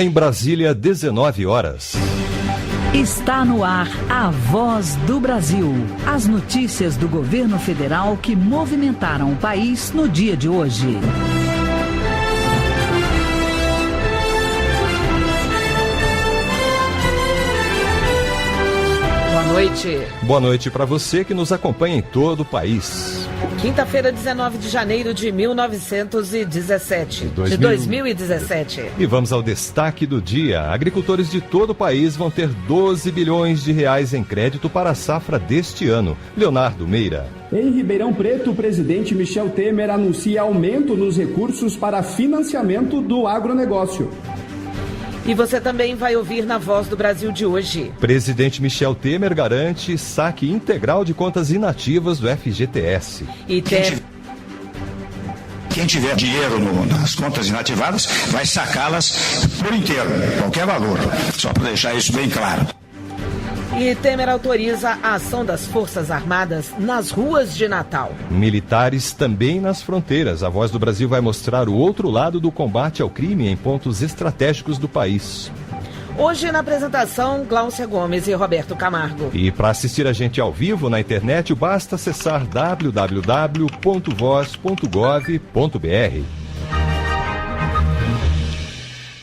Em Brasília, 19 horas. Está no ar a Voz do Brasil. As notícias do governo federal que movimentaram o país no dia de hoje. Boa noite. Boa noite para você que nos acompanha em todo o país. Quinta-feira, 19 de janeiro de 2017. E vamos ao destaque do dia. Agricultores de todo o país vão ter 12 bilhões de reais em crédito para a safra deste ano. Leonardo Meira. Em Ribeirão Preto, o presidente Michel Temer anuncia aumento nos recursos para financiamento do agronegócio. E você também vai ouvir na Voz do Brasil de hoje. Presidente Michel Temer garante saque integral de contas inativas do FGTS. E Quem tiver dinheiro nas contas inativadas vai sacá-las por inteiro, qualquer valor. Só para deixar isso bem claro. E Temer autoriza a ação das Forças Armadas nas ruas de Natal. Militares também nas fronteiras. A Voz do Brasil vai mostrar o outro lado do combate ao crime em pontos estratégicos do país. Hoje na apresentação, Gláucia Gomes e Roberto Camargo. E para assistir a gente ao vivo na internet, basta acessar www.voz.gov.br.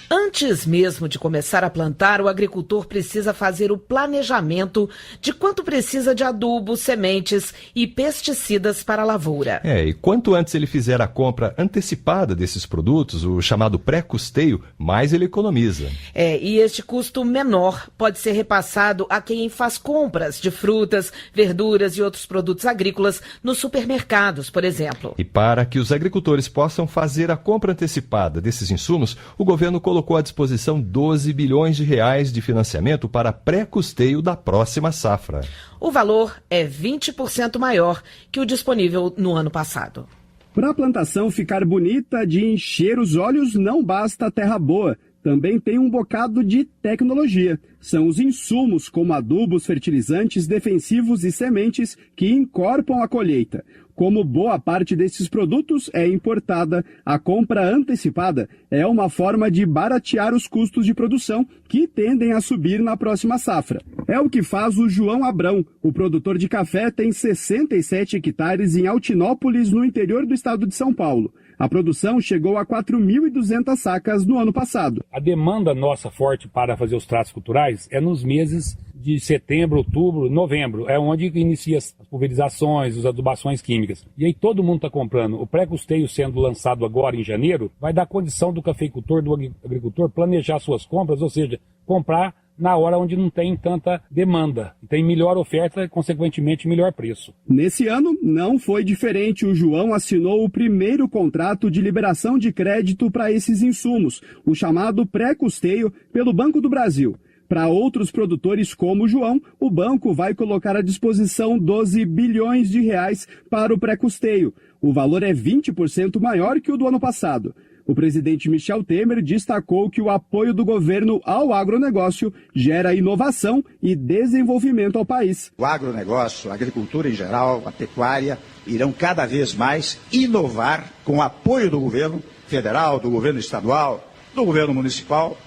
Antes mesmo de começar a plantar, o agricultor precisa fazer o planejamento de quanto precisa de adubo, sementes e pesticidas para a lavoura. E quanto antes ele fizer a compra antecipada desses produtos, o chamado pré-custeio, mais ele economiza. E este custo menor pode ser repassado a quem faz compras de frutas, verduras e outros produtos agrícolas nos supermercados, por exemplo. E para que os agricultores possam fazer a compra antecipada desses insumos, o governo colocou à disposição 12 bilhões de reais de financiamento para pré-custeio da próxima safra. O valor é 20% maior que o disponível no ano passado. Para a plantação ficar bonita, de encher os olhos, não basta terra boa. Também tem um bocado de tecnologia. São os insumos, como adubos, fertilizantes, defensivos e sementes, que encorpam a colheita. Como boa parte desses produtos é importada, a compra antecipada é uma forma de baratear os custos de produção, que tendem a subir na próxima safra. É o que faz o João Abrão. O produtor de café tem 67 hectares em Altinópolis, no interior do estado de São Paulo. A produção chegou a 4.200 sacas no ano passado. A demanda nossa forte para fazer os tratos culturais é nos meses de setembro, outubro, novembro. É onde inicia as pulverizações, as adubações químicas. E aí todo mundo está comprando. O pré-custeio sendo lançado agora em janeiro vai dar condição do cafeicultor, do agricultor, planejar suas compras, ou seja, comprar na hora onde não tem tanta demanda. Tem melhor oferta e, consequentemente, melhor preço. Nesse ano, não foi diferente. O João assinou o primeiro contrato de liberação de crédito para esses insumos, o chamado pré-custeio, pelo Banco do Brasil. Para outros produtores como o João, o banco vai colocar à disposição 12 bilhões de reais para o pré-custeio. O valor é 20% maior que o do ano passado. O presidente Michel Temer destacou que o apoio do governo ao agronegócio gera inovação e desenvolvimento ao país. O agronegócio, a agricultura em geral, a pecuária, irão cada vez mais inovar com o apoio do governo federal, do governo estadual, do governo municipal,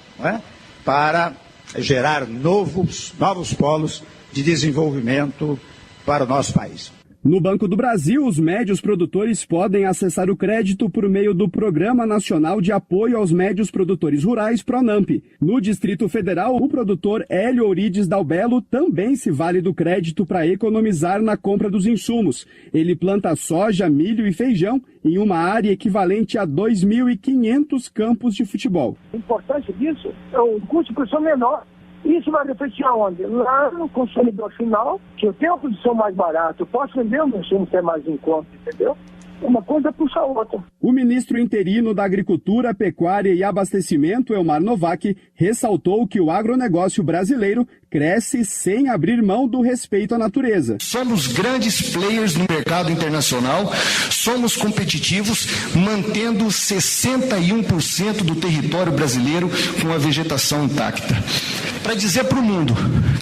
para gerar novos polos de desenvolvimento para o nosso país. No Banco do Brasil, os médios produtores podem acessar o crédito por meio do Programa Nacional de Apoio aos Médios Produtores Rurais, PRONAMP. No Distrito Federal, o produtor Hélio Ourides Dalbelo também se vale do crédito para economizar na compra dos insumos. Ele planta soja, milho e feijão em uma área equivalente a 2.500 campos de futebol. A importância disso é o custo de produção menor. Isso vai refletir aonde? Lá no consumidor final, que eu tenho uma produção mais barata, eu posso vender o meu insumo que é mais em conta, entendeu? Uma coisa puxa a outra. O ministro interino da Agricultura, Pecuária e Abastecimento, Elmar Novak, ressaltou que o agronegócio brasileiro cresce sem abrir mão do respeito à natureza. Somos grandes players no mercado internacional, somos competitivos, mantendo 61% do território brasileiro com a vegetação intacta. Para dizer para o mundo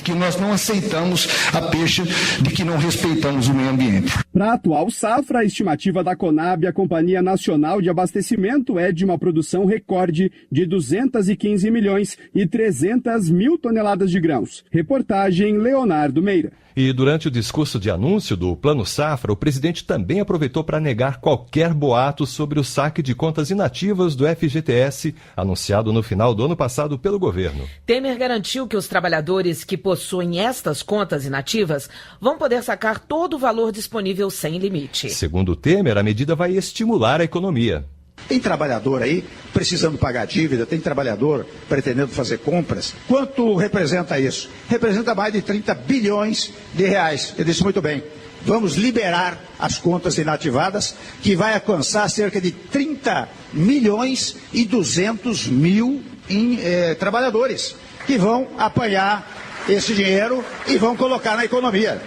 que nós não aceitamos a pecha de que não respeitamos o meio ambiente. Para a atual safra, a estimativa da Conab, a Companhia Nacional de Abastecimento, é de uma produção recorde de 215 milhões e 300 mil toneladas de grãos. Reportagem Leonardo Meira. E durante o discurso de anúncio do Plano Safra, o presidente também aproveitou para negar qualquer boato sobre o saque de contas inativas do FGTS, anunciado no final do ano passado pelo governo. Temer garantiu que os trabalhadores que possuem estas contas inativas vão poder sacar todo o valor disponível sem limite. Segundo Temer, a medida vai estimular a economia. Tem trabalhador aí precisando pagar dívida, tem trabalhador pretendendo fazer compras. Quanto representa isso? Representa mais de 30 bilhões de reais. Eu disse muito bem, vamos liberar as contas inativadas, que vai alcançar cerca de 30 milhões e 200 mil trabalhadores, que vão apanhar esse dinheiro e vão colocar na economia.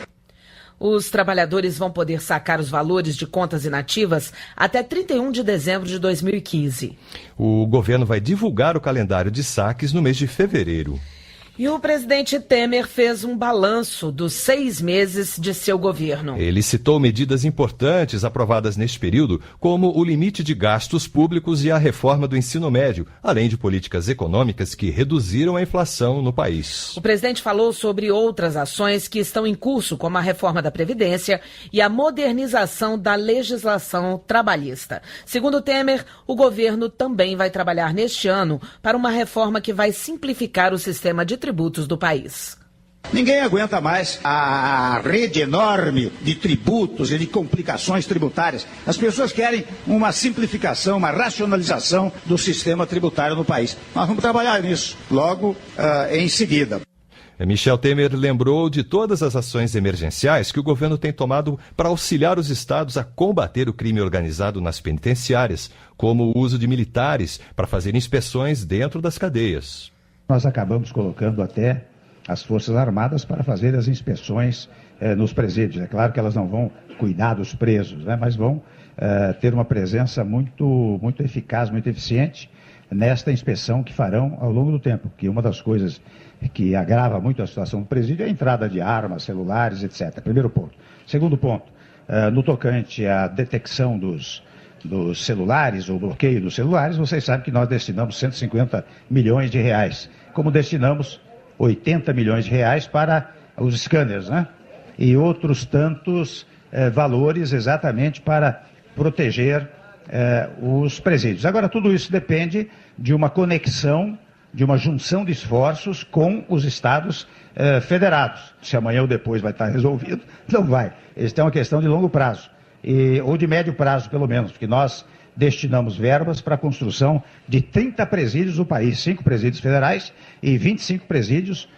Os trabalhadores vão poder sacar os valores de contas inativas até 31 de dezembro de 2015. O governo vai divulgar o calendário de saques no mês de fevereiro. E o presidente Temer fez um balanço dos 6 meses de seu governo. Ele citou medidas importantes aprovadas neste período, como o limite de gastos públicos e a reforma do ensino médio, além de políticas econômicas que reduziram a inflação no país. O presidente falou sobre outras ações que estão em curso, como a reforma da Previdência e a modernização da legislação trabalhista. Segundo Temer, o governo também vai trabalhar neste ano para uma reforma que vai simplificar o sistema de tributos do país. Ninguém aguenta mais a rede enorme de tributos e de complicações tributárias. As pessoas querem uma simplificação, uma racionalização do sistema tributário no país. Nós vamos trabalhar nisso logo em seguida. Michel Temer lembrou de todas as ações emergenciais que o governo tem tomado para auxiliar os estados a combater o crime organizado nas penitenciárias, como o uso de militares para fazer inspeções dentro das cadeias. Nós acabamos colocando até as Forças Armadas para fazer as inspeções nos presídios. É claro que elas não vão cuidar dos presos, né, mas vão ter uma presença muito eficaz, muito eficiente nesta inspeção que farão ao longo do tempo. Porque uma das coisas que agrava muito a situação do presídio é a entrada de armas, celulares, etc. Primeiro ponto. Segundo ponto, no tocante à detecção dos celulares, ou bloqueio dos celulares, vocês sabem que nós destinamos 150 milhões de reais, como destinamos 80 milhões de reais para os scanners, né? E outros tantos valores exatamente para proteger os presídios. Agora, tudo isso depende de uma conexão, de uma junção de esforços com os estados federados. Se amanhã ou depois vai estar resolvido, não vai. Isso é uma questão de longo prazo. Ou de médio prazo, pelo menos, porque nós destinamos verbas para a construção de 30 presídios no país, 5 presídios federais e 25 presídios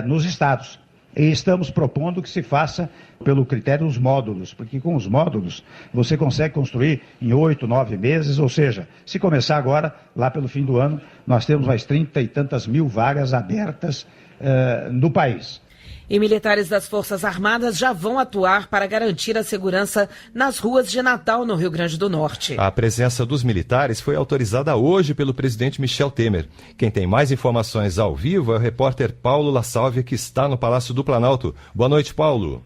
nos estados. E estamos propondo que se faça pelo critério dos módulos, porque com os módulos você consegue construir em 8, 9 meses, ou seja, se começar agora, lá pelo fim do ano, nós temos mais 30 e tantas mil vagas abertas no país. E militares das Forças Armadas já vão atuar para garantir a segurança nas ruas de Natal, no Rio Grande do Norte. A presença dos militares foi autorizada hoje pelo presidente Michel Temer. Quem tem mais informações ao vivo é o repórter Paulo La Sálvia, que está no Palácio do Planalto. Boa noite, Paulo.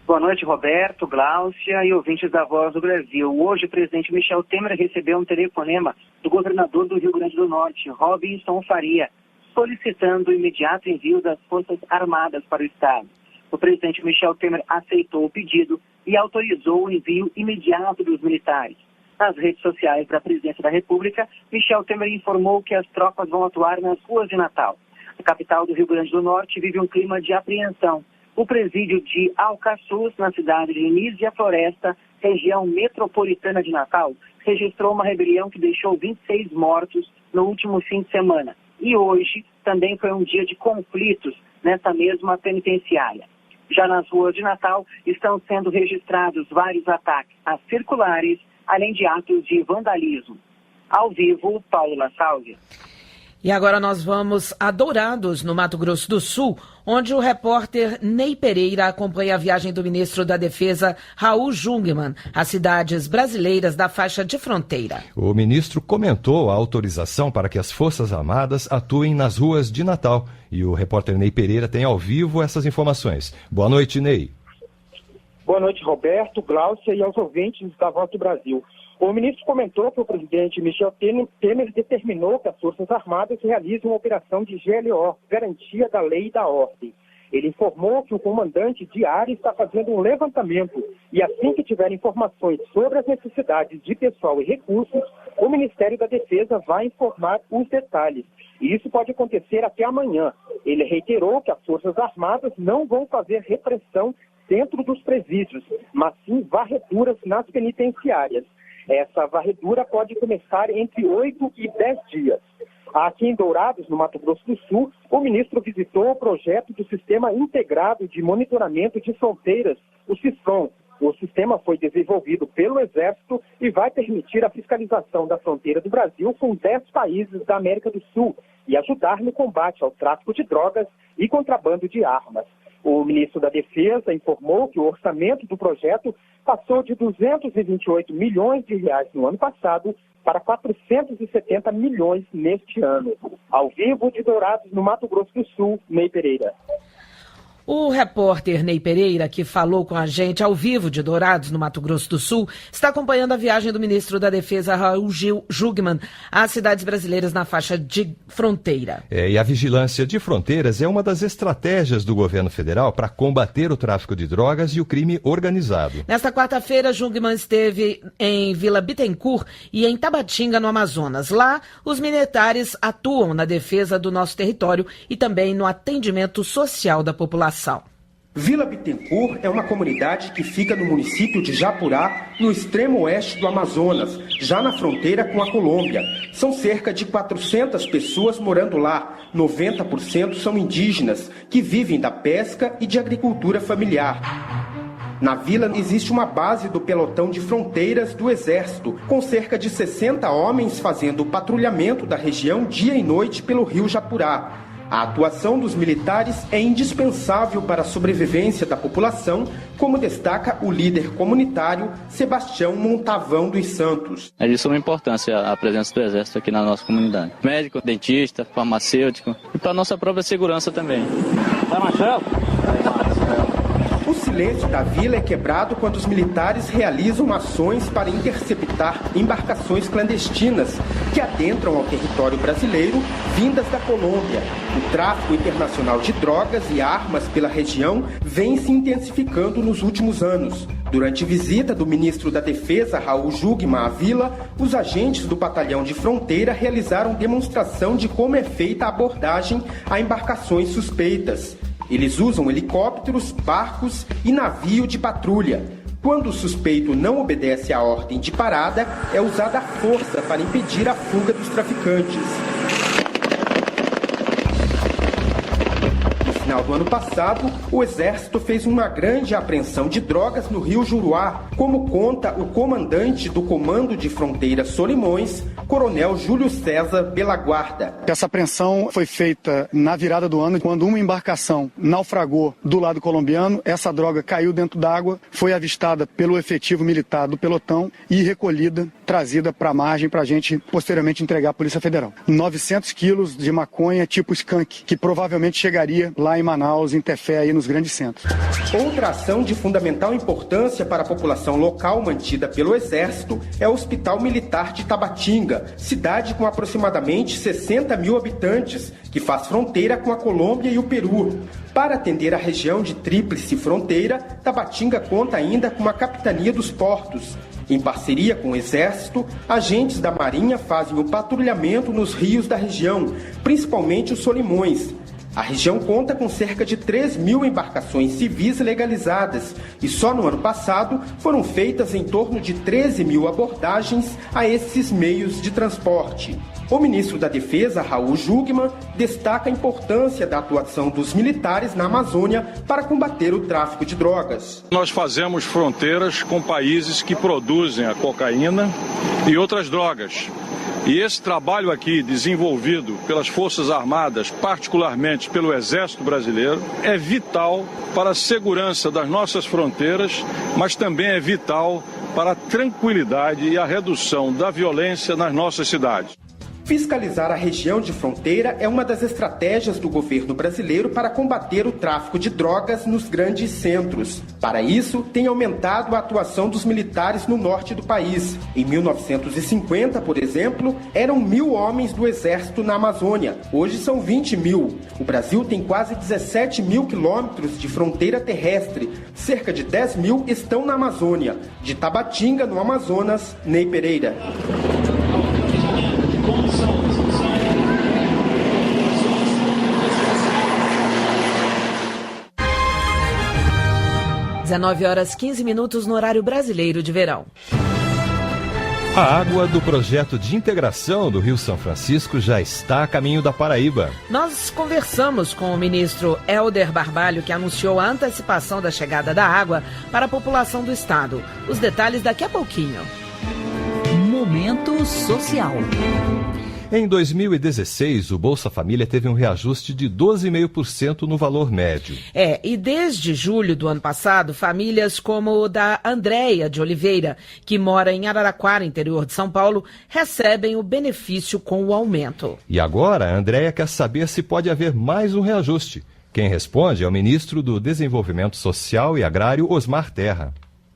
Boa noite, Roberto, Gláucia e ouvintes da Voz do Brasil. Hoje o presidente Michel Temer recebeu um telefonema do governador do Rio Grande do Norte, Robinson Faria, solicitando o imediato envio das Forças Armadas para o Estado. O presidente Michel Temer aceitou o pedido e autorizou o envio imediato dos militares. Nas redes sociais da Presidência da República, Michel Temer informou que as tropas vão atuar nas ruas de Natal. A capital do Rio Grande do Norte vive um clima de apreensão. O presídio de Alcaçuz, na cidade de Nísia Floresta, região metropolitana de Natal, registrou uma rebelião que deixou 26 mortos no último fim de semana. E hoje também foi um dia de conflitos nessa mesma penitenciária. Já nas ruas de Natal estão sendo registrados vários ataques a circulares, além de atos de vandalismo. Ao vivo, Paulo La Sálvia. E agora nós vamos a Dourados, no Mato Grosso do Sul, onde o repórter Ney Pereira acompanha a viagem do ministro da Defesa, Raul Jungmann, às cidades brasileiras da faixa de fronteira. O ministro comentou a autorização para que as Forças Armadas atuem nas ruas de Natal. E o repórter Ney Pereira tem ao vivo essas informações. Boa noite, Ney. Boa noite, Roberto, Gláucia e aos ouvintes da Voz do Brasil. O ministro comentou que o presidente Michel Temer determinou que as Forças Armadas realizem uma operação de GLO, Garantia da Lei e da Ordem. Ele informou que o comandante diário está fazendo um levantamento e assim que tiver informações sobre as necessidades de pessoal e recursos, o Ministério da Defesa vai informar os detalhes. E isso pode acontecer até amanhã. Ele reiterou que as Forças Armadas não vão fazer repressão dentro dos presídios, mas sim varreduras nas penitenciárias. Essa varredura pode começar entre 8 e 10 dias. Aqui em Dourados, no Mato Grosso do Sul, o ministro visitou o projeto do Sistema Integrado de Monitoramento de Fronteiras, o SISFRON. O sistema foi desenvolvido pelo Exército e vai permitir a fiscalização da fronteira do Brasil com 10 países da América do Sul e ajudar no combate ao tráfico de drogas e contrabando de armas. O ministro da Defesa informou que o orçamento do projeto passou de 228 milhões de reais no ano passado para 470 milhões neste ano. Ao vivo de Dourados, no Mato Grosso do Sul, Ney Pereira. O repórter Ney Pereira, que falou com a gente ao vivo de Dourados, no Mato Grosso do Sul, está acompanhando a viagem do ministro da Defesa, Raul Jungmann, às cidades brasileiras na faixa de fronteira. E a vigilância de fronteiras é uma das estratégias do governo federal para combater o tráfico de drogas e o crime organizado. Nesta quarta-feira, Jungmann esteve em Vila Bittencourt e em Tabatinga, no Amazonas. Lá, os militares atuam na defesa do nosso território e também no atendimento social da população. Vila Bittencourt é uma comunidade que fica no município de Japurá, no extremo oeste do Amazonas, já na fronteira com a Colômbia. São cerca de 400 pessoas morando lá, 90% são indígenas, que vivem da pesca e de agricultura familiar. Na vila existe uma base do pelotão de fronteiras do Exército, com cerca de 60 homens fazendo o patrulhamento da região dia e noite pelo rio Japurá. A atuação dos militares é indispensável para a sobrevivência da população, como destaca o líder comunitário Sebastião Montavão dos Santos. É de suma importância a presença do Exército aqui na nossa comunidade. Médico, dentista, farmacêutico e para a nossa própria segurança também. Vai, Marcelo? O silêncio da vila é quebrado quando os militares realizam ações para interceptar embarcações clandestinas que adentram ao território brasileiro vindas da Colômbia. O tráfico internacional de drogas e armas pela região vem se intensificando nos últimos anos. Durante visita do ministro da Defesa, Raul Jungmann, à vila, os agentes do batalhão de fronteira realizaram demonstração de como é feita a abordagem a embarcações suspeitas. Eles usam helicópteros, barcos e navio de patrulha. Quando o suspeito não obedece à ordem de parada, é usada a força para impedir a fuga dos traficantes. No final do ano passado, o Exército fez uma grande apreensão de drogas no Rio Juruá, como conta o comandante do Comando de Fronteira Solimões, Coronel Júlio César Belaguarda. Essa apreensão foi feita na virada do ano, quando uma embarcação naufragou do lado colombiano, essa droga caiu dentro d'água, foi avistada pelo efetivo militar do pelotão e recolhida, trazida para a margem para a gente posteriormente entregar à Polícia Federal. 900 quilos de maconha tipo skunk, que provavelmente chegaria lá em Manaus, em Tefé, aí nos grandes centros. Outra ação de fundamental importância para a população local mantida pelo Exército é o Hospital Militar de Tabatinga, cidade com aproximadamente 60 mil habitantes, que faz fronteira com a Colômbia e o Peru. Para atender a região de tríplice fronteira, Tabatinga conta ainda com a Capitania dos Portos. Em parceria com o Exército, agentes da Marinha fazem o patrulhamento nos rios da região, principalmente os Solimões. A região conta com cerca de 3 mil embarcações civis legalizadas e só no ano passado foram feitas em torno de 13 mil abordagens a esses meios de transporte. O ministro da Defesa, Raul Jungmann, destaca a importância da atuação dos militares na Amazônia para combater o tráfico de drogas. Nós fazemos fronteiras com países que produzem a cocaína e outras drogas. E esse trabalho aqui, desenvolvido pelas Forças Armadas, particularmente pelo Exército Brasileiro, é vital para a segurança das nossas fronteiras, mas também é vital para a tranquilidade e a redução da violência nas nossas cidades. Fiscalizar a região de fronteira é uma das estratégias do governo brasileiro para combater o tráfico de drogas nos grandes centros. Para isso, tem aumentado a atuação dos militares no norte do país. Em 1950, por exemplo, eram 1.000 homens do Exército na Amazônia. Hoje são 20.000. O Brasil tem quase 17.000 quilômetros de fronteira terrestre. Cerca de 10.000 estão na Amazônia. De Tabatinga, no Amazonas, Ney Pereira. 19h15 no horário brasileiro de verão. A água do projeto de integração do Rio São Francisco já está a caminho da Paraíba. Nós conversamos com o ministro Helder Barbalho, que anunciou a antecipação da chegada da água para a população do estado. Os detalhes daqui a pouquinho. Momento Social. Em 2016, o Bolsa Família teve um reajuste de 12,5% no valor médio. E desde julho do ano passado, famílias como o da Andréia de Oliveira, que mora em Araraquara, interior de São Paulo, recebem o benefício com o aumento. E agora, a Andréia quer saber se pode haver mais um reajuste. Quem responde é o ministro do Desenvolvimento Social e Agrário, Osmar Terra.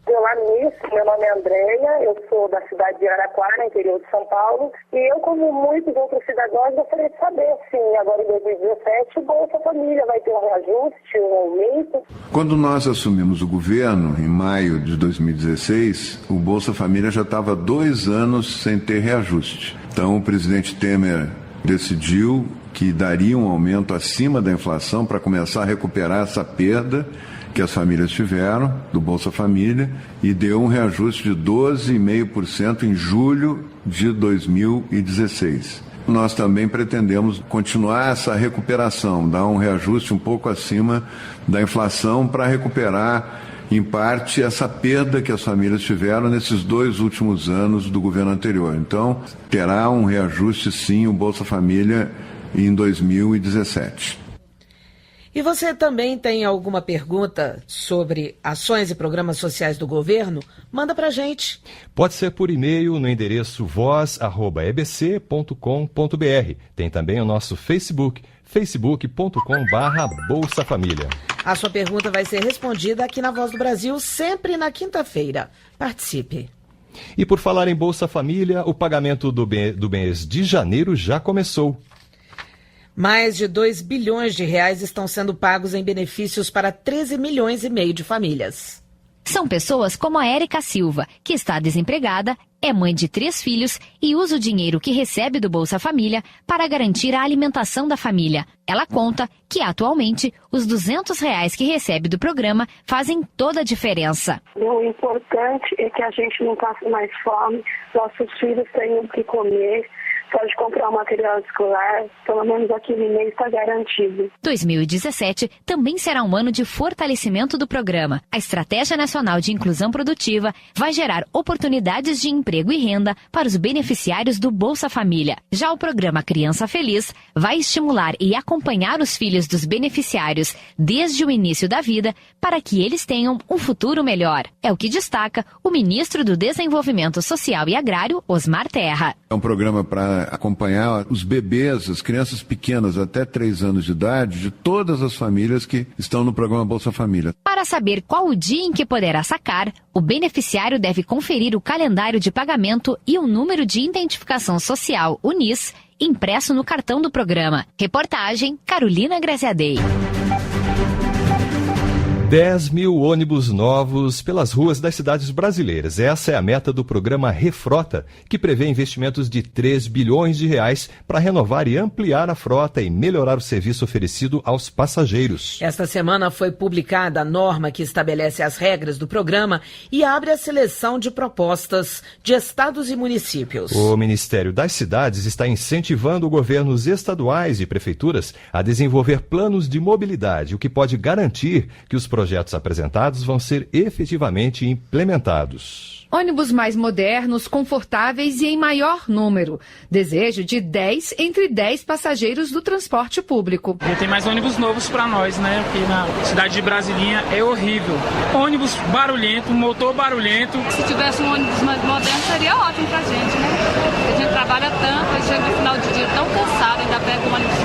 Olá, ministro. Meu nome é Andréia, eu sou da cidade de Araraquara, interior de São Paulo, e eu, como muitos outros cidadãos, gostaria de saber se agora em 2017 o Bolsa Família vai ter um reajuste, um aumento. Quando nós assumimos o governo, em maio de 2016, o Bolsa Família já estava 2 anos sem ter reajuste. Então o presidente Temer decidiu que daria um aumento acima da inflação para começar a recuperar essa perda que as famílias tiveram do Bolsa Família e deu um reajuste de 12,5% em julho de 2016. Nós também pretendemos continuar essa recuperação, dar um reajuste um pouco acima da inflação para recuperar, em parte, essa perda que as famílias tiveram nesses 2 últimos anos do governo anterior. Então, terá um reajuste, sim, o Bolsa Família em 2017. E você também tem alguma pergunta sobre ações e programas sociais do governo? Manda pra gente. Pode ser por e-mail no endereço voz@ebc.com.br. Tem também o nosso Facebook, facebook.com/Bolsa Família. A sua pergunta vai ser respondida aqui na Voz do Brasil, sempre na quinta-feira. Participe. E por falar em Bolsa Família, o pagamento do mês de janeiro já começou. Mais de 2 bilhões de reais estão sendo pagos em benefícios para 13 milhões e meio de famílias. São pessoas como a Érica Silva, que está desempregada, é mãe de 3 filhos e usa o dinheiro que recebe do Bolsa Família para garantir a alimentação da família. Ela conta que, atualmente, os R$200 que recebe do programa fazem toda a diferença. O importante é que a gente não passe mais fome, nossos filhos tenham o que comer, pode comprar um material escolar, pelo menos aquele mês está garantido. 2017 também será um ano de fortalecimento do programa. A Estratégia Nacional de Inclusão Produtiva vai gerar oportunidades de emprego e renda para os beneficiários do Bolsa Família. Já o programa Criança Feliz vai estimular e acompanhar os filhos dos beneficiários desde o início da vida para que eles tenham um futuro melhor. É o que destaca o ministro do Desenvolvimento Social e Agrário, Osmar Terra. É um programa para acompanhar os bebês, as crianças pequenas até 3 anos de idade, de todas as famílias que estão no programa Bolsa Família. Para saber qual o dia em que poderá sacar, o beneficiário deve conferir o calendário de pagamento e o número de identificação social, o NIS, impresso no cartão do programa. Reportagem, Carolina Graziadei. 10.000 ônibus novos pelas ruas das cidades brasileiras. Essa é a meta do programa Refrota, que prevê investimentos de 3 bilhões de reais para renovar e ampliar a frota e melhorar o serviço oferecido aos passageiros. Esta semana foi publicada a norma que estabelece as regras do programa e abre a seleção de propostas de estados e municípios. O Ministério das Cidades está incentivando governos estaduais e prefeituras a desenvolver planos de mobilidade, o que pode garantir que os projetos projetos apresentados vão ser efetivamente implementados. Ônibus mais modernos, confortáveis e em maior número. Desejo de 10 entre 10 passageiros do transporte público. E tem mais ônibus novos para nós, né? Aqui na cidade de Brasilinha é horrível. Ônibus barulhento, motor barulhento. Se tivesse um ônibus mais moderno seria ótimo pra gente, né? Porque a gente trabalha tanto, a gente chega no final do dia tão cansado, ainda pega um ônibus,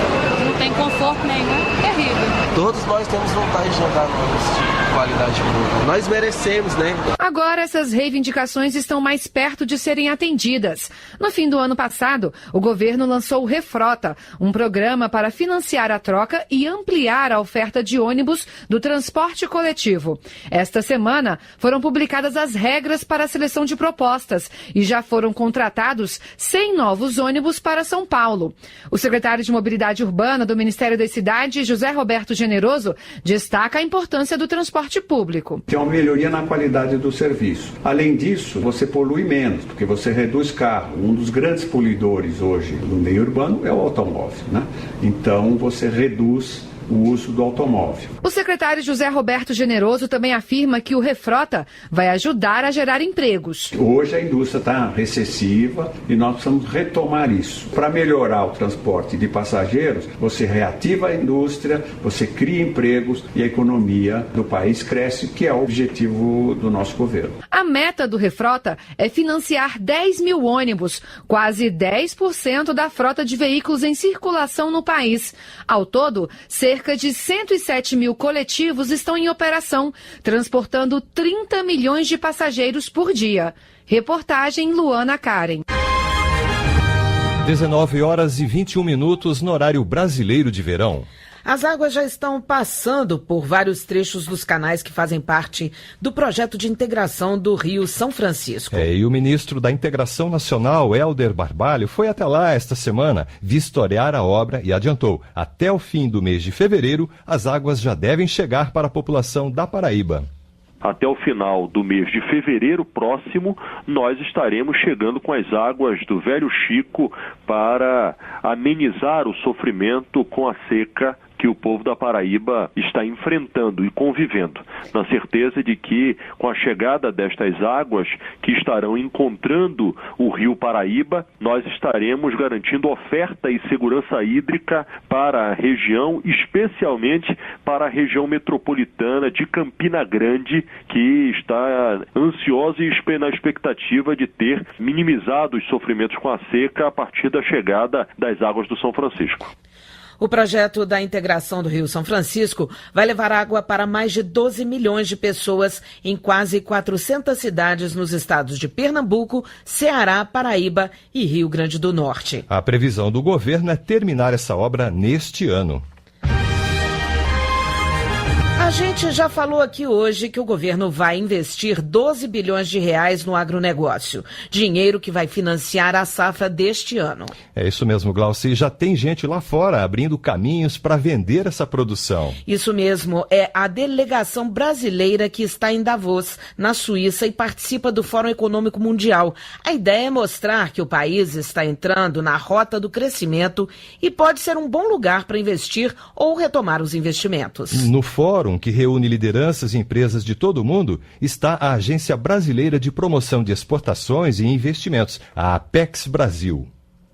não tem conforto nenhum, terrível. Todos nós temos vontade de andar no ônibus de qualidade pública. Nós merecemos, né? Agora essas reivindicações estão mais perto de serem atendidas. No fim do ano passado, o governo lançou o Refrota, um programa para financiar a troca e ampliar a oferta de ônibus do transporte coletivo. Esta semana foram publicadas as regras para a seleção de propostas e já foram contratados 100 novos ônibus para São Paulo. O secretário de Mobilidade Urbana do Ministério das Cidades, José Roberto Generoso, destaca a importância do transporte público. Tem uma melhoria na qualidade do serviço. Além disso, você polui menos, porque você reduz carro. Um dos grandes poluidores hoje no meio urbano é o automóvel, né? Então você reduz o uso do automóvel. O secretário José Roberto Generoso também afirma que o Refrota vai ajudar a gerar empregos. Hoje a indústria está recessiva e nós precisamos retomar isso. Para melhorar o transporte de passageiros, você reativa a indústria, você cria empregos e a economia do país cresce, que é o objetivo do nosso governo. A meta do Refrota é financiar 10 mil ônibus, quase 10% da frota de veículos em circulação no país. Ao todo, cerca de 107 mil coletivos estão em operação, transportando 30 milhões de passageiros por dia. Reportagem Luana Karen. 19 horas e 21 minutos no horário brasileiro de verão. As águas já estão passando por vários trechos dos canais que fazem parte do projeto de integração do Rio São Francisco. E o ministro da Integração Nacional, Helder Barbalho, foi até lá esta semana vistoriar a obra e adiantou: até o fim do mês de fevereiro, as águas já devem chegar para a população da Paraíba. Até o final do mês de fevereiro próximo, nós estaremos chegando com as águas do Velho Chico para amenizar o sofrimento com a seca que o povo da Paraíba está enfrentando e convivendo, na certeza de que, com a chegada destas águas que estarão encontrando o Rio Paraíba, nós estaremos garantindo oferta e segurança hídrica para a região, especialmente para a região metropolitana de Campina Grande, que está ansiosa e na expectativa de ter minimizado os sofrimentos com a seca a partir da chegada das águas do São Francisco. O projeto da integração do Rio São Francisco vai levar água para mais de 12 milhões de pessoas em quase 400 cidades nos estados de Pernambuco, Ceará, Paraíba e Rio Grande do Norte. A previsão do governo é terminar essa obra neste ano. A gente já falou aqui hoje que o governo vai investir 12 bilhões de reais no agronegócio. Dinheiro que vai financiar a safra deste ano. É isso mesmo, Glauci. Já tem gente lá fora abrindo caminhos para vender essa produção. Isso mesmo. É a delegação brasileira que está em Davos, na Suíça, e participa do Fórum Econômico Mundial. A ideia é mostrar que o país está entrando na rota do crescimento e pode ser um bom lugar para investir ou retomar os investimentos. No fórum, que reúne lideranças e empresas de todo o mundo, está a Agência Brasileira de Promoção de Exportações e Investimentos, a Apex Brasil.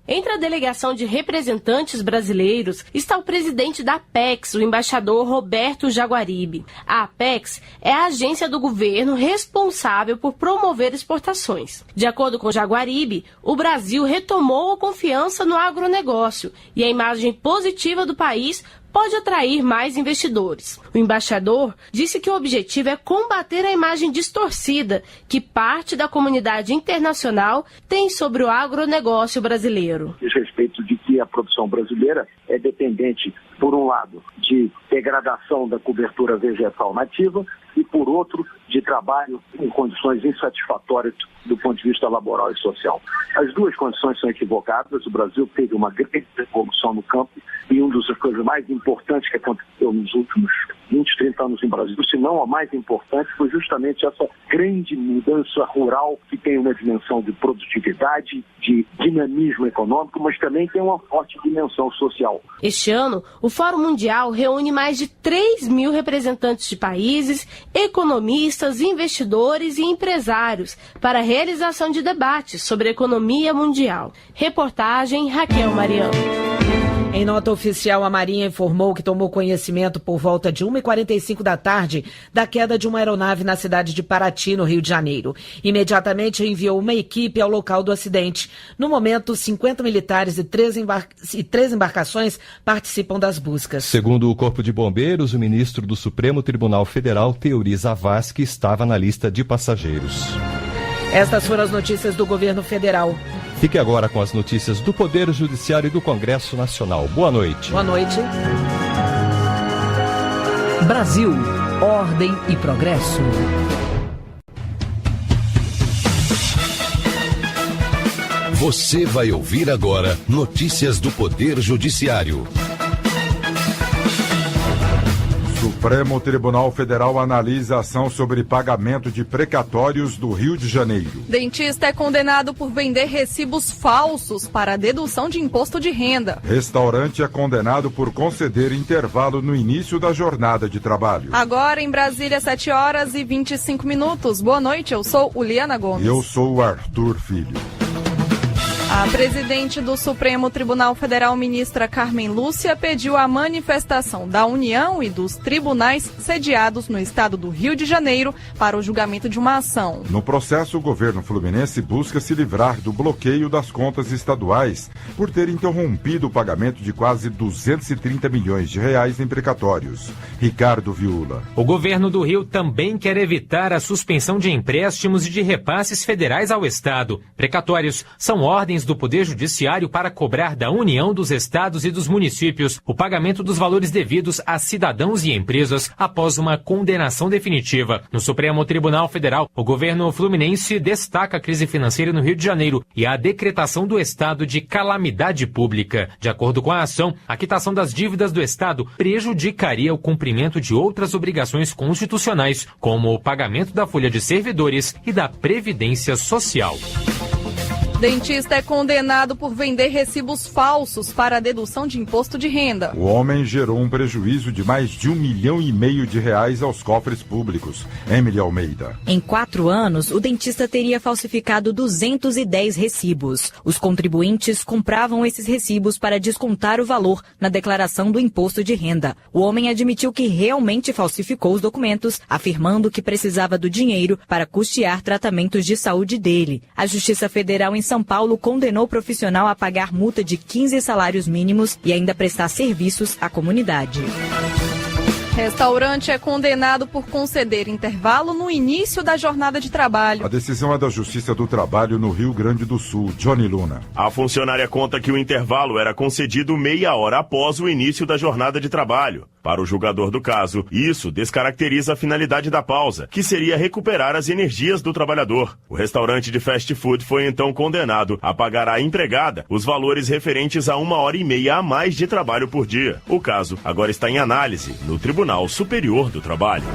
Entre a delegação de representantes brasileiros está o presidente da Apex, o embaixador Roberto Jaguaribe. A Apex é a agência do governo responsável por promover exportações. De acordo com Jaguaribe, o Brasil retomou a confiança no agronegócio e a imagem positiva do país pode atrair mais investidores. O embaixador disse que o objetivo é combater a imagem distorcida que parte da comunidade internacional tem sobre o agronegócio brasileiro. Diz respeito de que a produção brasileira é dependente, por um lado, de degradação da cobertura vegetal nativa e, por outro, de trabalho em condições insatisfatórias do ponto de vista laboral e social. As duas condições são equivocadas. O Brasil teve uma grande evolução no campo e uma das coisas mais importantes que aconteceu nos últimos 20, 30 anos em Brasil, se não a mais importante, foi justamente essa grande mudança rural que tem uma dimensão de produtividade, de dinamismo econômico, mas também tem uma forte dimensão social. Este ano, o Fórum Mundial reúne mais de 3.000 representantes de países, economistas, investidores e empresários para a realização de debates sobre a economia mundial. Reportagem Raquel Mariano. Em nota oficial, a Marinha informou que tomou conhecimento por volta de 1h45 da tarde da queda de uma aeronave na cidade de Paraty, no Rio de Janeiro. Imediatamente enviou uma equipe ao local do acidente. No momento, 50 militares e 3 embarcações participam das buscas. Segundo o Corpo de Bombeiros, o ministro do Supremo Tribunal Federal, Teori Zavascki, estava na lista de passageiros. Estas foram as notícias do governo federal. Fique agora com as notícias do Poder Judiciário e do Congresso Nacional. Boa noite. Boa noite. Brasil, ordem e progresso. Você vai ouvir agora notícias do Poder Judiciário. Supremo Tribunal Federal analisa ação sobre pagamento de precatórios do Rio de Janeiro. Dentista é condenado por vender recibos falsos para dedução de imposto de renda. Restaurante é condenado por conceder intervalo no início da jornada de trabalho. Agora em Brasília, 7h25. Boa noite, eu sou Uliana Gomes. E eu sou o Arthur Filho. A presidente do Supremo Tribunal Federal, ministra Carmen Lúcia, pediu a manifestação da União e dos tribunais sediados no estado do Rio de Janeiro para o julgamento de uma ação. No processo, o governo fluminense busca se livrar do bloqueio das contas estaduais por ter interrompido o pagamento de quase 230 milhões de reais em precatórios. Ricardo Viula. O governo do Rio também quer evitar a suspensão de empréstimos e de repasses federais ao estado. Precatórios são ordens do Poder Judiciário para cobrar da União, dos estados e dos municípios o pagamento dos valores devidos a cidadãos e empresas após uma condenação definitiva. No Supremo Tribunal Federal, o governo fluminense destaca a crise financeira no Rio de Janeiro e a decretação do estado de calamidade pública. De acordo com a ação, a quitação das dívidas do estado prejudicaria o cumprimento de outras obrigações constitucionais, como o pagamento da folha de servidores e da Previdência Social. Dentista é condenado por vender recibos falsos para a dedução de imposto de renda. O homem gerou um prejuízo de mais de R$1,5 milhão aos cofres públicos. Emily Almeida. Em 4 anos, o dentista teria falsificado 210 recibos. Os contribuintes compravam esses recibos para descontar o valor na declaração do imposto de renda. O homem admitiu que realmente falsificou os documentos, afirmando que precisava do dinheiro para custear tratamentos de saúde dele. A Justiça Federal em São Paulo condenou o profissional a pagar multa de 15 salários mínimos e ainda prestar serviços à comunidade. Restaurante é condenado por conceder intervalo no início da jornada de trabalho. A decisão é da Justiça do Trabalho no Rio Grande do Sul. Johnny Luna. A funcionária conta que o intervalo era concedido meia hora após o início da jornada de trabalho. Para o julgador do caso, isso descaracteriza a finalidade da pausa, que seria recuperar as energias do trabalhador. O restaurante de fast food foi então condenado a pagar à empregada os valores referentes a 1h30 a mais de trabalho por dia. O caso agora está em análise no Tribunal Superior do Trabalho.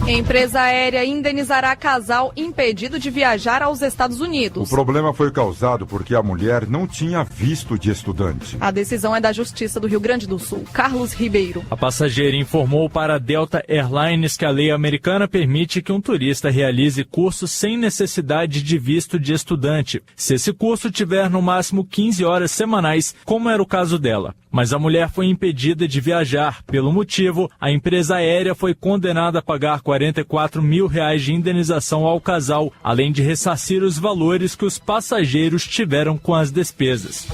Empresa aérea indenizará casal impedido de viajar aos Estados Unidos. O problema foi causado porque a mulher não tinha visto de estudante. A decisão é da Justiça do Rio Grande do Sul. Carlos Ribeiro. A passageira informou para a Delta Airlines que a lei americana permite que um turista realize curso sem necessidade de visto de estudante, se esse curso tiver no máximo 15 horas semanais, como era o caso dela. Mas a mulher foi impedida de viajar. Pelo motivo, a empresa aérea foi condenada a pagar R$44 mil de indenização ao casal, além de ressarcir os valores que os passageiros tiveram com as despesas.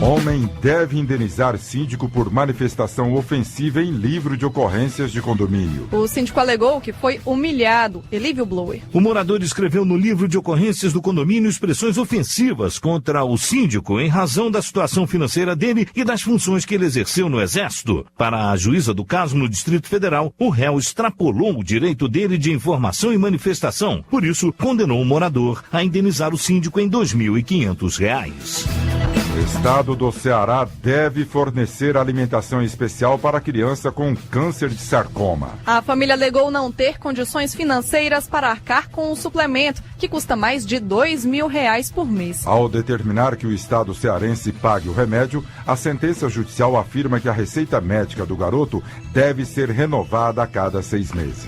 Homem deve indenizar síndico por manifestação ofensiva em livro de ocorrências de condomínio. O síndico alegou que foi humilhado. Elívio Blower. O morador escreveu no livro de ocorrências do condomínio expressões ofensivas contra o síndico em razão da situação financeira dele e das funções que ele exerceu no Exército. Para a juíza do caso no Distrito Federal, o réu extrapolou o direito dele de informação e manifestação. Por isso, condenou o morador a indenizar o síndico em R$2.500. Estado do Ceará deve fornecer alimentação especial para criança com câncer de sarcoma. A família alegou não ter condições financeiras para arcar com o suplemento, que custa mais de R$2.000 por mês. Ao determinar que o Estado cearense pague o remédio, a sentença judicial afirma que a receita médica do garoto deve ser renovada a cada 6 meses.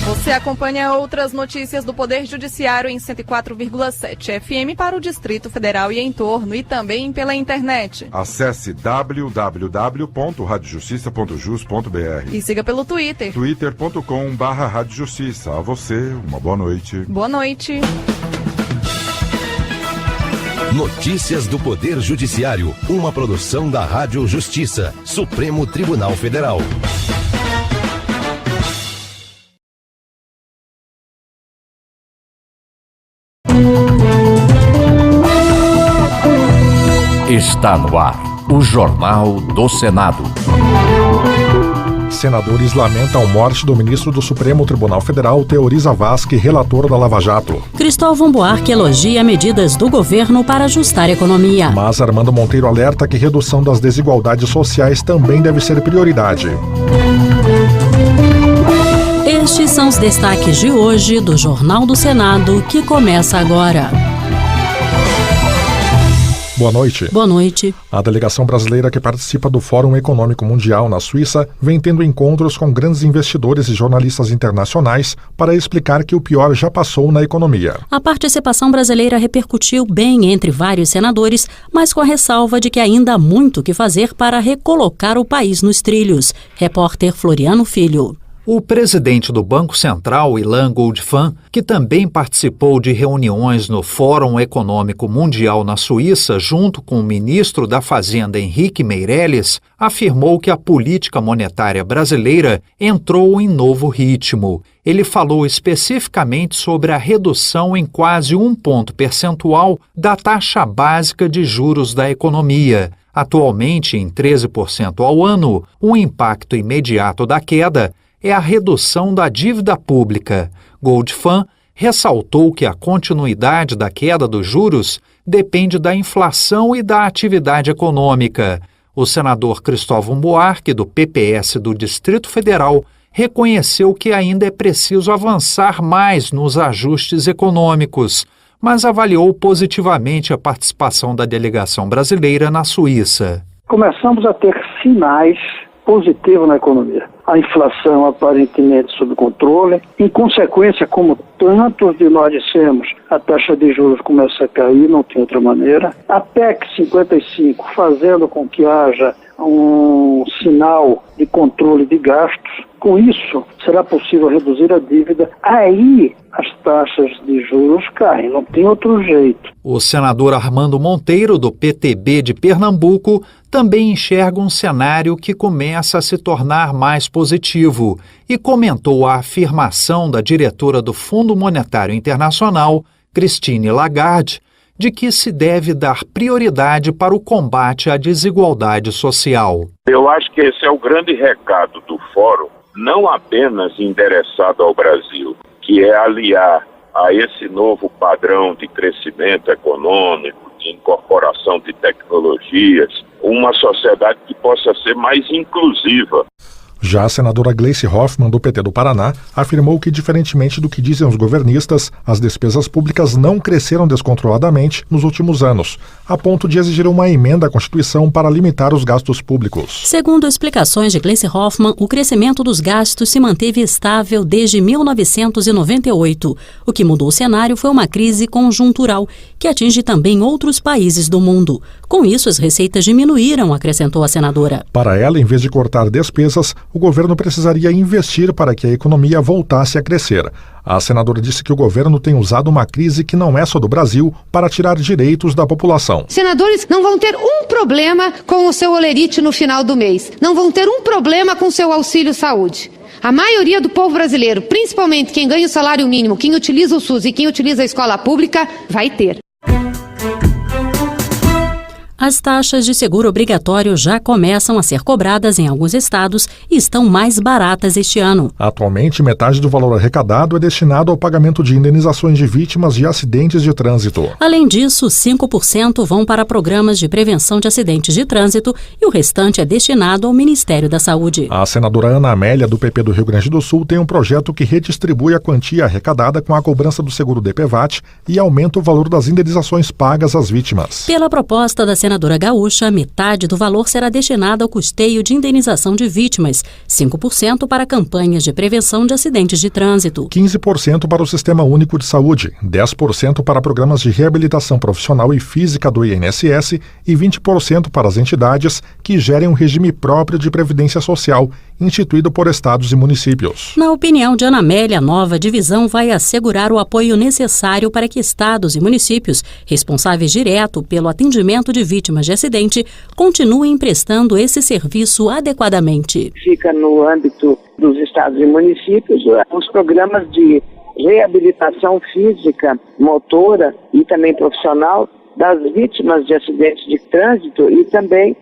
Você acompanha outras notícias do Poder Judiciário em 104,7 FM para o Distrito Federal e entorno, e também pela internet. Acesse www.radiojustiça.jus.br e siga pelo Twitter. twitter.com/radiojustiça. A você, uma boa noite. Boa noite. Notícias do Poder Judiciário, uma produção da Rádio Justiça, Supremo Tribunal Federal. Está no ar, o Jornal do Senado. Senadores lamentam a morte do ministro do Supremo Tribunal Federal, Teoriza Vasque, relator da Lava Jato. Cristóvão Buarque elogia medidas do governo para ajustar a economia. Mas Armando Monteiro alerta que redução das desigualdades sociais também deve ser prioridade. Estes são os destaques de hoje do Jornal do Senado, que começa agora. Boa noite. Boa noite. A delegação brasileira que participa do Fórum Econômico Mundial na Suíça vem tendo encontros com grandes investidores e jornalistas internacionais para explicar que o pior já passou na economia. A participação brasileira repercutiu bem entre vários senadores, mas com a ressalva de que ainda há muito o que fazer para recolocar o país nos trilhos. Repórter Floriano Filho. O presidente do Banco Central, Ilan Goldfan, que também participou de reuniões no Fórum Econômico Mundial na Suíça, junto com o ministro da Fazenda, Henrique Meirelles, afirmou que a política monetária brasileira entrou em novo ritmo. Ele falou especificamente sobre a redução em quase 1 ponto percentual da taxa básica de juros da economia. Atualmente, em 13% ao ano, o impacto imediato da queda é a redução da dívida pública. Goldfan ressaltou que a continuidade da queda dos juros depende da inflação e da atividade econômica. O senador Cristóvão Buarque, do PPS do Distrito Federal, reconheceu que ainda é preciso avançar mais nos ajustes econômicos, mas avaliou positivamente a participação da delegação brasileira na Suíça. Começamos a ter sinais positivos na economia. A inflação aparentemente sob controle. Em consequência, como tantos de nós dissemos, a taxa de juros começa a cair, não tem outra maneira. A PEC 55 fazendo com que haja um sinal de controle de gastos. Com isso, será possível reduzir a dívida. Aí as taxas de juros caem, não tem outro jeito. O senador Armando Monteiro, do PTB de Pernambuco, também enxerga um cenário que começa a se tornar mais positivo e comentou a afirmação da diretora do Fundo Monetário Internacional, Christine Lagarde, de que se deve dar prioridade para o combate à desigualdade social. Eu acho que esse é o grande recado do Fórum, não apenas endereçado ao Brasil, que é aliar a esse novo padrão de crescimento econômico, de incorporação de tecnologias, uma sociedade que possa ser mais inclusiva. Já a senadora Gleice Hoffmann, do PT do Paraná, afirmou que, diferentemente do que dizem os governistas, as despesas públicas não cresceram descontroladamente nos últimos anos, a ponto de exigir uma emenda à Constituição para limitar os gastos públicos. Segundo explicações de Gleice Hoffmann, o crescimento dos gastos se manteve estável desde 1998. O que mudou o cenário foi uma crise conjuntural, que atinge também outros países do mundo. Com isso, as receitas diminuíram, acrescentou a senadora. Para ela, em vez de cortar despesas, o governo precisaria investir para que a economia voltasse a crescer. A senadora disse que o governo tem usado uma crise que não é só do Brasil para tirar direitos da população. Senadores não vão ter um problema com o seu olerite no final do mês. Não vão ter um problema com o seu auxílio saúde. A maioria do povo brasileiro, principalmente quem ganha o salário mínimo, quem utiliza o SUS e quem utiliza a escola pública, vai ter. As taxas de seguro obrigatório já começam a ser cobradas em alguns estados e estão mais baratas este ano. Atualmente, metade do valor arrecadado é destinado ao pagamento de indenizações de vítimas de acidentes de trânsito. Além disso, 5% vão para programas de prevenção de acidentes de trânsito e o restante é destinado ao Ministério da Saúde. A senadora Ana Amélia, do PP do Rio Grande do Sul, tem um projeto que redistribui a quantia arrecadada com a cobrança do seguro DPVAT e aumenta o valor das indenizações pagas às vítimas. Pela proposta da senadora gaúcha, metade do valor será destinado ao custeio de indenização de vítimas, 5% para campanhas de prevenção de acidentes de trânsito, 15% para o Sistema Único de Saúde, 10% para programas de reabilitação profissional e física do INSS e 20% para as entidades que gerem um regime próprio de previdência social, instituído por estados e municípios. Na opinião de Ana Amélia, a nova divisão vai assegurar o apoio necessário para que estados e municípios, responsáveis direto pelo atendimento de vítimas de acidente, continuem prestando esse serviço adequadamente. Fica no âmbito dos estados e municípios os programas de reabilitação física, motora e também profissional das vítimas de acidentes de trânsito e também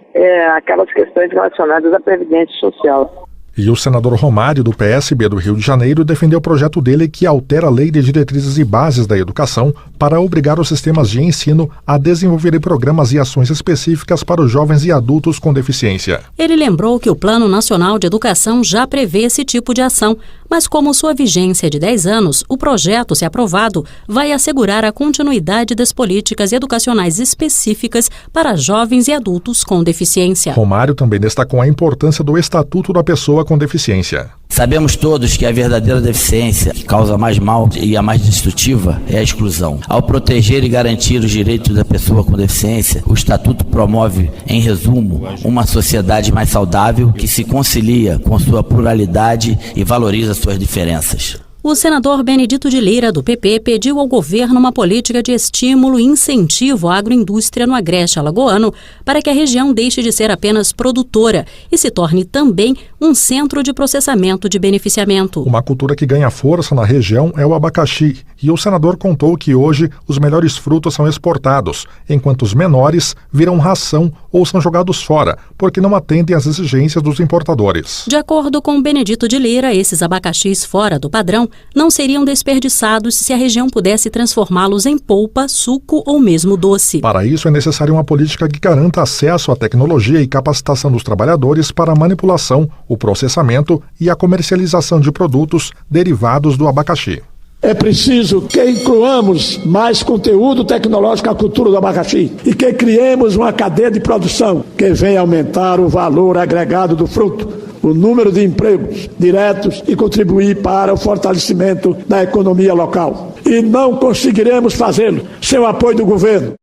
aquelas questões relacionadas à previdência social. E o senador Romário, do PSB do Rio de Janeiro, defendeu o projeto dele que altera a Lei de Diretrizes e Bases da Educação para obrigar os sistemas de ensino a desenvolverem programas e ações específicas para os jovens e adultos com deficiência. Ele lembrou que o Plano Nacional de Educação já prevê esse tipo de ação, mas como sua vigência é de 10 anos, o projeto, se aprovado, vai assegurar a continuidade das políticas educacionais específicas para jovens e adultos com deficiência. Romário também destacou a importância do Estatuto da Pessoa com Deficiência. Sabemos todos que a verdadeira deficiência que causa mais mal e a mais destrutiva é a exclusão. Ao proteger e garantir os direitos da pessoa com deficiência, o Estatuto promove, em resumo, uma sociedade mais saudável que se concilia com sua pluralidade e valoriza suas diferenças. O senador Benedito de Lira, do PP, pediu ao governo uma política de estímulo e incentivo à agroindústria no Agreste Alagoano para que a região deixe de ser apenas produtora e se torne também um centro de processamento de beneficiamento. Uma cultura que ganha força na região é o abacaxi, e o senador contou que hoje os melhores frutos são exportados, enquanto os menores viram ração ou são jogados fora, porque não atendem às exigências dos importadores. De acordo com Benedito de Lira, esses abacaxis fora do padrão não seriam desperdiçados se a região pudesse transformá-los em polpa, suco ou mesmo doce. Para isso é necessária uma política que garanta acesso à tecnologia e capacitação dos trabalhadores para a manipulação, o processamento e a comercialização de produtos derivados do abacaxi. É preciso que incluamos mais conteúdo tecnológico à cultura do abacaxi e que criemos uma cadeia de produção que venha aumentar o valor agregado do fruto, o número de empregos diretos e contribuir para o fortalecimento da economia local. E não conseguiremos fazê-lo sem o apoio do governo.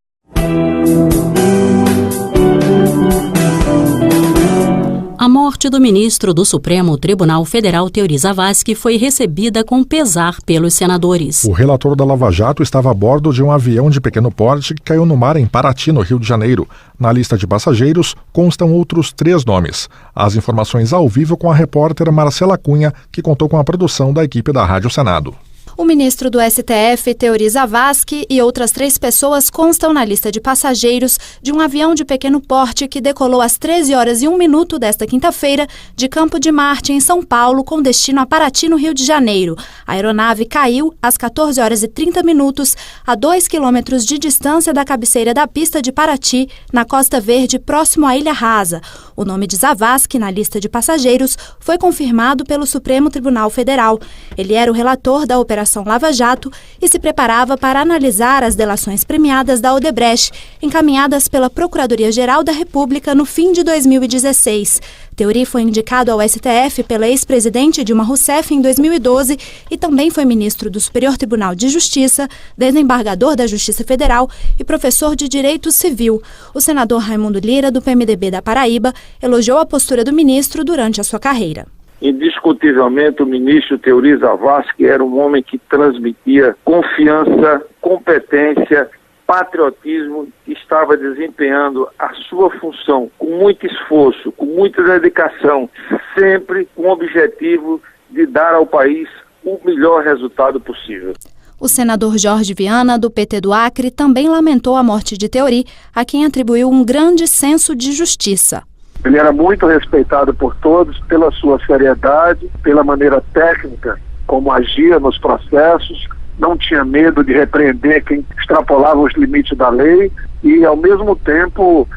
A morte do ministro do Supremo Tribunal Federal, Teori Zavascki, foi recebida com pesar pelos senadores. O relator da Lava Jato estava a bordo de um avião de pequeno porte que caiu no mar em Paraty, no Rio de Janeiro. Na lista de passageiros constam outros 3 nomes. As informações ao vivo com a repórter Marcela Cunha, que contou com a produção da equipe da Rádio Senado. O ministro do STF, Teori Zavascki, e outras 3 pessoas constam na lista de passageiros de um avião de pequeno porte que decolou às 13h01 desta quinta-feira de Campo de Marte, em São Paulo, com destino a Paraty, no Rio de Janeiro. A aeronave caiu às 14h30, a 2 quilômetros de distância da cabeceira da pista de Paraty, na Costa Verde, próximo à Ilha Rasa. O nome de Zavascki na lista de passageiros foi confirmado pelo Supremo Tribunal Federal. Ele era o relator da Operação Lava Jato e se preparava para analisar as delações premiadas da Odebrecht, encaminhadas pela Procuradoria-Geral da República no fim de 2016. Teori foi indicado ao STF pela ex-presidente Dilma Rousseff em 2012 e também foi ministro do Superior Tribunal de Justiça, desembargador da Justiça Federal e professor de Direito Civil. O senador Raimundo Lira, do PMDB da Paraíba, elogiou a postura do ministro durante a sua carreira. Indiscutivelmente, o ministro Teori Zavascki era um homem que transmitia confiança, competência, patriotismo, que estava desempenhando a sua função com muito esforço, com muita dedicação, sempre com o objetivo de dar ao país o melhor resultado possível. O senador Jorge Viana, do PT do Acre, também lamentou a morte de Theori, a quem atribuiu um grande senso de justiça. Ele era muito respeitado por todos pela sua seriedade, pela maneira técnica como agia nos processos, não tinha medo de repreender quem extrapolava os limites da lei e, ao mesmo tempo,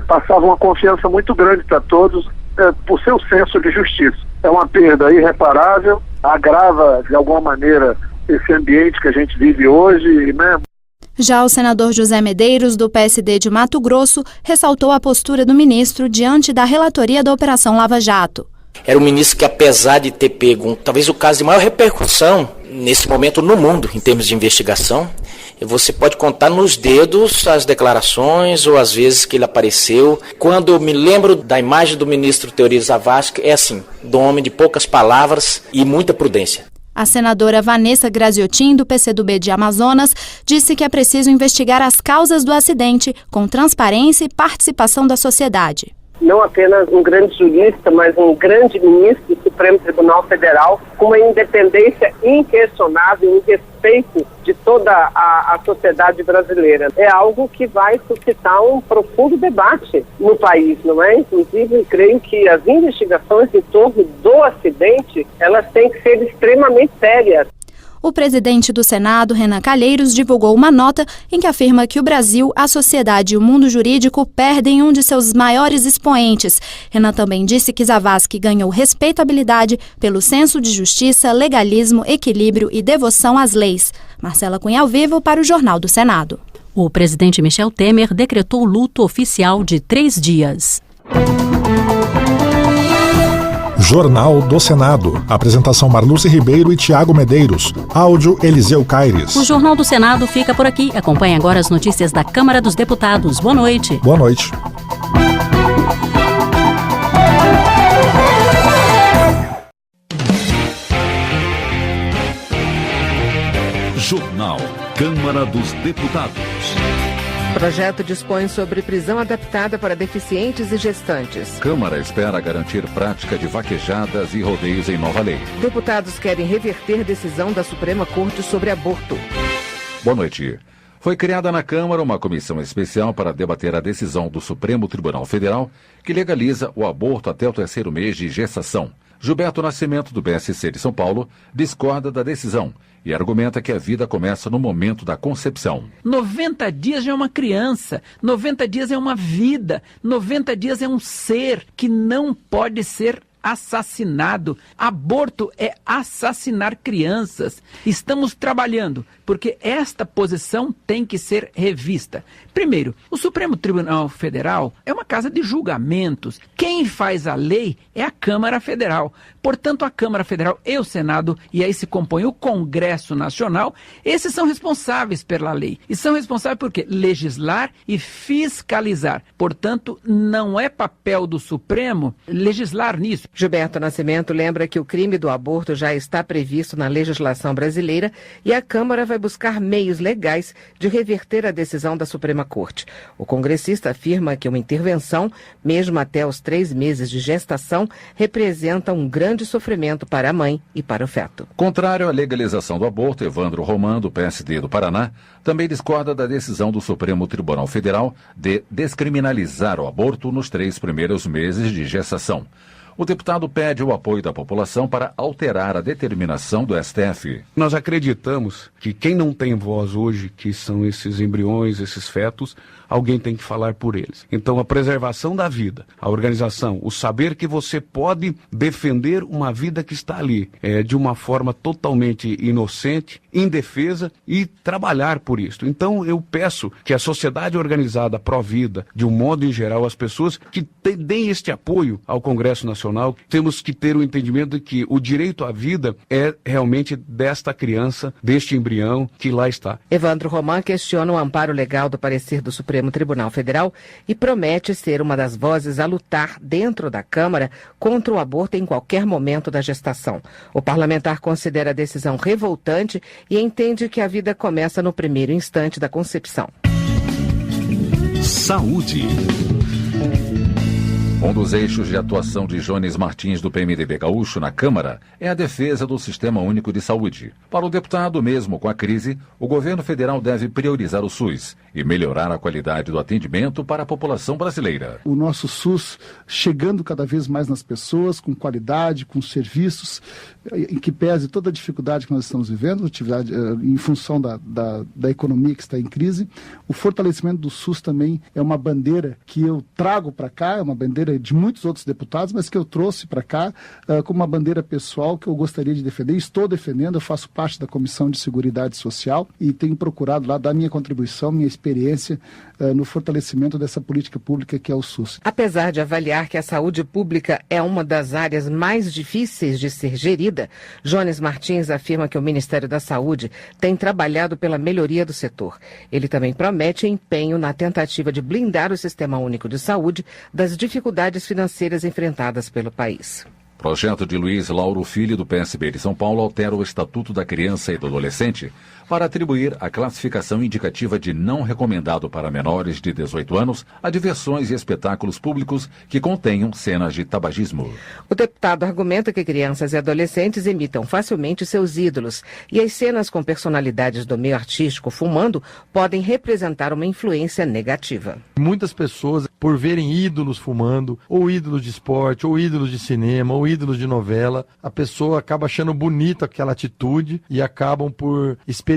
passava uma confiança muito grande para todos por seu senso de justiça. É uma perda irreparável, agrava, de alguma maneira, esse ambiente que a gente vive hoje, né? Já o senador José Medeiros, do PSD de Mato Grosso, ressaltou a postura do ministro diante da relatoria da Operação Lava Jato. Era um ministro que, apesar de ter pego talvez o caso de maior repercussão nesse momento no mundo, em termos de investigação, você pode contar nos dedos as declarações ou as vezes que ele apareceu. Quando eu me lembro da imagem do ministro Theori Zavascki, é assim, do homem de poucas palavras e muita prudência. A senadora Vanessa Graziotin, do PCdoB de Amazonas, disse que é preciso investigar as causas do acidente com transparência e participação da sociedade. Não apenas um grande jurista, mas um grande ministro do Supremo Tribunal Federal, com uma independência inquestionável e respeito de toda a sociedade brasileira. É algo que vai suscitar um profundo debate no país, não é? Inclusive, creio que as investigações em torno do acidente, elas têm que ser extremamente sérias. O presidente do Senado, Renan Calheiros, divulgou uma nota em que afirma que o Brasil, a sociedade e o mundo jurídico perdem um de seus maiores expoentes. Renan também disse que Zavascki ganhou respeitabilidade pelo senso de justiça, legalismo, equilíbrio e devoção às leis. Marcela Cunha ao vivo para o Jornal do Senado. O presidente Michel Temer decretou luto oficial de 3 dias. Jornal do Senado. Apresentação Marluce Ribeiro e Tiago Medeiros. Áudio Eliseu Caires. O Jornal do Senado fica por aqui. Acompanhe agora as notícias da Câmara dos Deputados. Boa noite. Boa noite. Jornal Câmara dos Deputados. O projeto dispõe sobre prisão adaptada para deficientes e gestantes. Câmara espera garantir prática de vaquejadas e rodeios em nova lei. Deputados querem reverter decisão da Suprema Corte sobre aborto. Boa noite. Foi criada na Câmara uma comissão especial para debater a decisão do Supremo Tribunal Federal que legaliza o aborto até o 3º mês de gestação. Gilberto Nascimento, do PSC de São Paulo, discorda da decisão e argumenta que a vida começa no momento da concepção. 90 dias já é uma criança, 90 dias é uma vida, 90 dias é um ser que não pode ser assassinado. Aborto é assassinar crianças. Estamos trabalhando porque esta posição tem que ser revista. Primeiro, o Supremo Tribunal Federal é uma casa de julgamentos. Quem faz a lei é a Câmara Federal. Portanto, a Câmara Federal e o Senado, e aí se compõe o Congresso Nacional, esses são responsáveis pela lei. E são responsáveis por quê? Legislar e fiscalizar. Portanto, não é papel do Supremo legislar nisso. Gilberto Nascimento lembra que o crime do aborto já está previsto na legislação brasileira e a Câmara vai buscar meios legais de reverter a decisão da Suprema Corte. O congressista afirma que uma intervenção, mesmo até os 3 meses de gestação, representa um grande sofrimento para a mãe e para o feto. Contrário à legalização do aborto, Evandro Roman, do PSD do Paraná, também discorda da decisão do Supremo Tribunal Federal de descriminalizar o aborto nos 3 primeiros meses de gestação. O deputado pede o apoio da população para alterar a determinação do STF. Nós acreditamos que quem não tem voz hoje, que são esses embriões, esses fetos, alguém tem que falar por eles. Então, a preservação da vida, a organização, o saber que você pode defender uma vida que está ali de uma forma totalmente inocente, indefesa e trabalhar por isso. Então, eu peço que a sociedade organizada pró-vida, de um modo em geral, as pessoas que deem este apoio ao Congresso Nacional, temos que ter o entendimento de que o direito à vida é realmente desta criança, deste embrião que lá está. Evandro Roman questiona o amparo legal do parecer do Supremo Tribunal Federal e promete ser uma das vozes a lutar dentro da Câmara contra o aborto em qualquer momento da gestação. O parlamentar considera a decisão revoltante e entende que a vida começa no primeiro instante da concepção. Saúde. Um dos eixos de atuação de Jones Martins, do PMDB gaúcho, na Câmara, é a defesa do Sistema Único de Saúde. Para o deputado, mesmo com a crise, o governo federal deve priorizar o SUS e melhorar a qualidade do atendimento para a população brasileira. O nosso SUS chegando cada vez mais nas pessoas, com qualidade, com serviços, em que pese toda a dificuldade que nós estamos vivendo, atividade, em função da economia que está em crise. O fortalecimento do SUS também é uma bandeira que eu trago para cá, é uma bandeira de muitos outros deputados, mas que eu trouxe para cá como uma bandeira pessoal que eu gostaria de defender, estou defendendo. Eu faço parte da Comissão de Seguridade Social e tenho procurado lá dar minha contribuição, minha experiência no fortalecimento dessa política pública que é o SUS. Apesar de avaliar que a saúde pública é uma das áreas mais difíceis de ser gerida, Jones Martins afirma que o Ministério da Saúde tem trabalhado pela melhoria do setor. Ele também promete empenho na tentativa de blindar o Sistema Único de Saúde das dificuldades financeiras enfrentadas pelo país. Projeto de Luiz Lauro Filho, do PSB de São Paulo, altera o Estatuto da Criança e do Adolescente para atribuir a classificação indicativa de não recomendado para menores de 18 anos a diversões e espetáculos públicos que contenham cenas de tabagismo. O deputado argumenta que crianças e adolescentes imitam facilmente seus ídolos e as cenas com personalidades do meio artístico fumando podem representar uma influência negativa. Muitas pessoas, por verem ídolos fumando, ou ídolos de esporte, ou ídolos de cinema, ou ídolos de novela, a pessoa acaba achando bonita aquela atitude e acabam por experimentar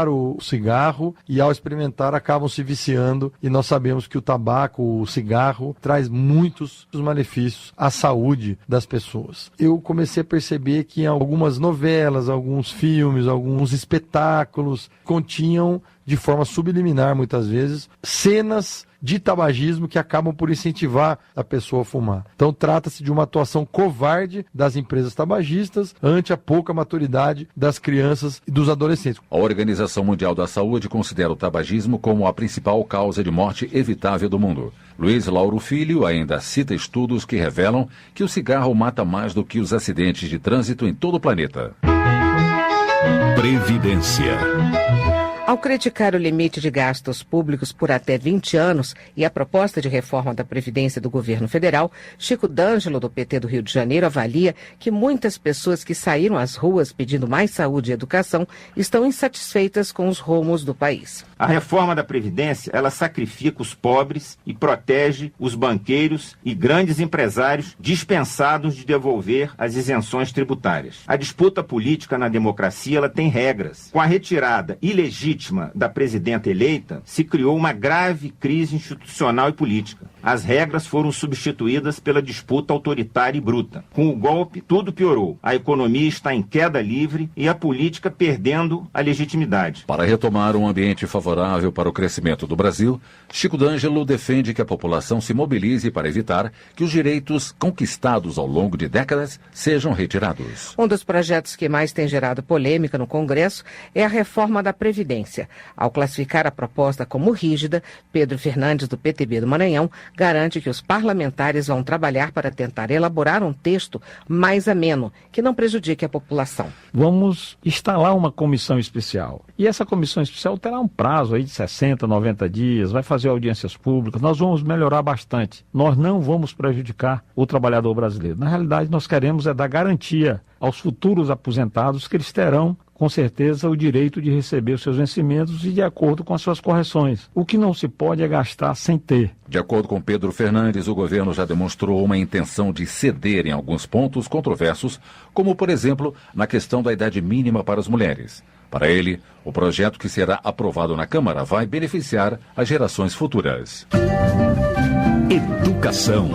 o cigarro e, ao experimentar, acabam se viciando. E nós sabemos que o tabaco, o cigarro, traz muitos malefícios à saúde das pessoas. Eu comecei a perceber que em algumas novelas, alguns filmes, alguns espetáculos continham, de forma subliminar muitas vezes, cenas de tabagismo que acabam por incentivar a pessoa a fumar. Então trata-se de uma atuação covarde das empresas tabagistas ante a pouca maturidade das crianças e dos adolescentes. A Organização Mundial da Saúde considera o tabagismo como a principal causa de morte evitável do mundo. Luiz Lauro Filho ainda cita estudos que revelam que o cigarro mata mais do que os acidentes de trânsito em todo o planeta. Previdência. Ao criticar o limite de gastos públicos por até 20 anos e a proposta de reforma da Previdência do governo federal, Chico D'Angelo, do PT do Rio de Janeiro, avalia que muitas pessoas que saíram às ruas pedindo mais saúde e educação estão insatisfeitas com os rumos do país. A reforma da Previdência, ela sacrifica os pobres e protege os banqueiros e grandes empresários dispensados de devolver as isenções tributárias. A disputa política na democracia, ela tem regras. Com a retirada ilegítima da presidenta eleita, se criou uma grave crise institucional e política. As regras foram substituídas pela disputa autoritária e bruta. Com o golpe, tudo piorou. A economia está em queda livre e a política perdendo a legitimidade. Para retomar um ambiente favorável para o crescimento do Brasil, Chico D'Angelo defende que a população se mobilize para evitar que os direitos conquistados ao longo de décadas sejam retirados. Um dos projetos que mais tem gerado polêmica no Congresso é a reforma da Previdência. Ao classificar a proposta como rígida, Pedro Fernandes, do PTB do Maranhão, garante que os parlamentares vão trabalhar para tentar elaborar um texto mais ameno, que não prejudique a população. Vamos instalar uma comissão especial. E essa comissão especial terá um prazo aí de 60, 90 dias, vai fazer audiências públicas, nós vamos melhorar bastante. Nós não vamos prejudicar o trabalhador brasileiro. Na realidade, nós queremos dar garantia aos futuros aposentados que eles terão, com certeza, o direito de receber os seus vencimentos e de acordo com as suas correções. O que não se pode é gastar sem ter. De acordo com Pedro Fernandes, o governo já demonstrou uma intenção de ceder em alguns pontos controversos, como, por exemplo, na questão da idade mínima para as mulheres. Para ele, o projeto que será aprovado na Câmara vai beneficiar as gerações futuras. Educação.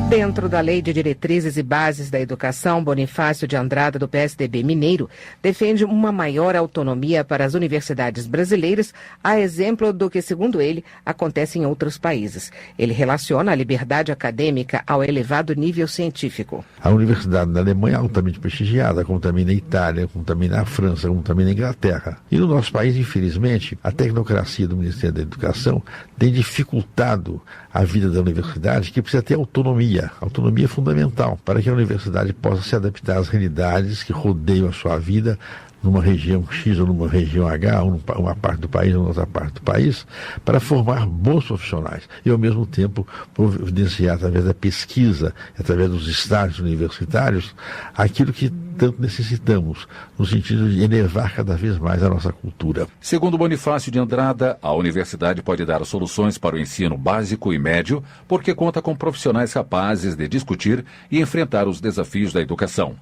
Dentro da Lei de Diretrizes e Bases da Educação, Bonifácio de Andrada, do PSDB mineiro, defende uma maior autonomia para as universidades brasileiras, a exemplo do que, segundo ele, acontece em outros países. Ele relaciona a liberdade acadêmica ao elevado nível científico. A universidade na Alemanha é altamente prestigiada, como também na Itália, como também na França, como também na Inglaterra. E no nosso país, infelizmente, a tecnocracia do Ministério da Educação tem dificultado a vida da universidade, que precisa ter autonomia. Autonomia é fundamental para que a universidade possa se adaptar às realidades que rodeiam a sua vida numa região X ou numa região H, ou numa parte do país ou noutra parte do país, para formar bons profissionais e, ao mesmo tempo, providenciar, através da pesquisa, através dos estágios universitários, aquilo que tanto necessitamos, no sentido de elevar cada vez mais a nossa cultura. Segundo Bonifácio de Andrada, a universidade pode dar soluções para o ensino básico e médio, porque conta com profissionais capazes de discutir e enfrentar os desafios da educação.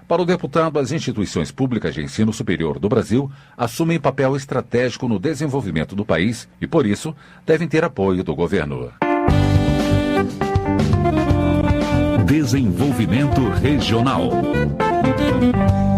Para o deputado, as instituições públicas de ensino superior do Brasil assumem papel estratégico no desenvolvimento do país e, por isso, devem ter apoio do governo. Desenvolvimento Regional.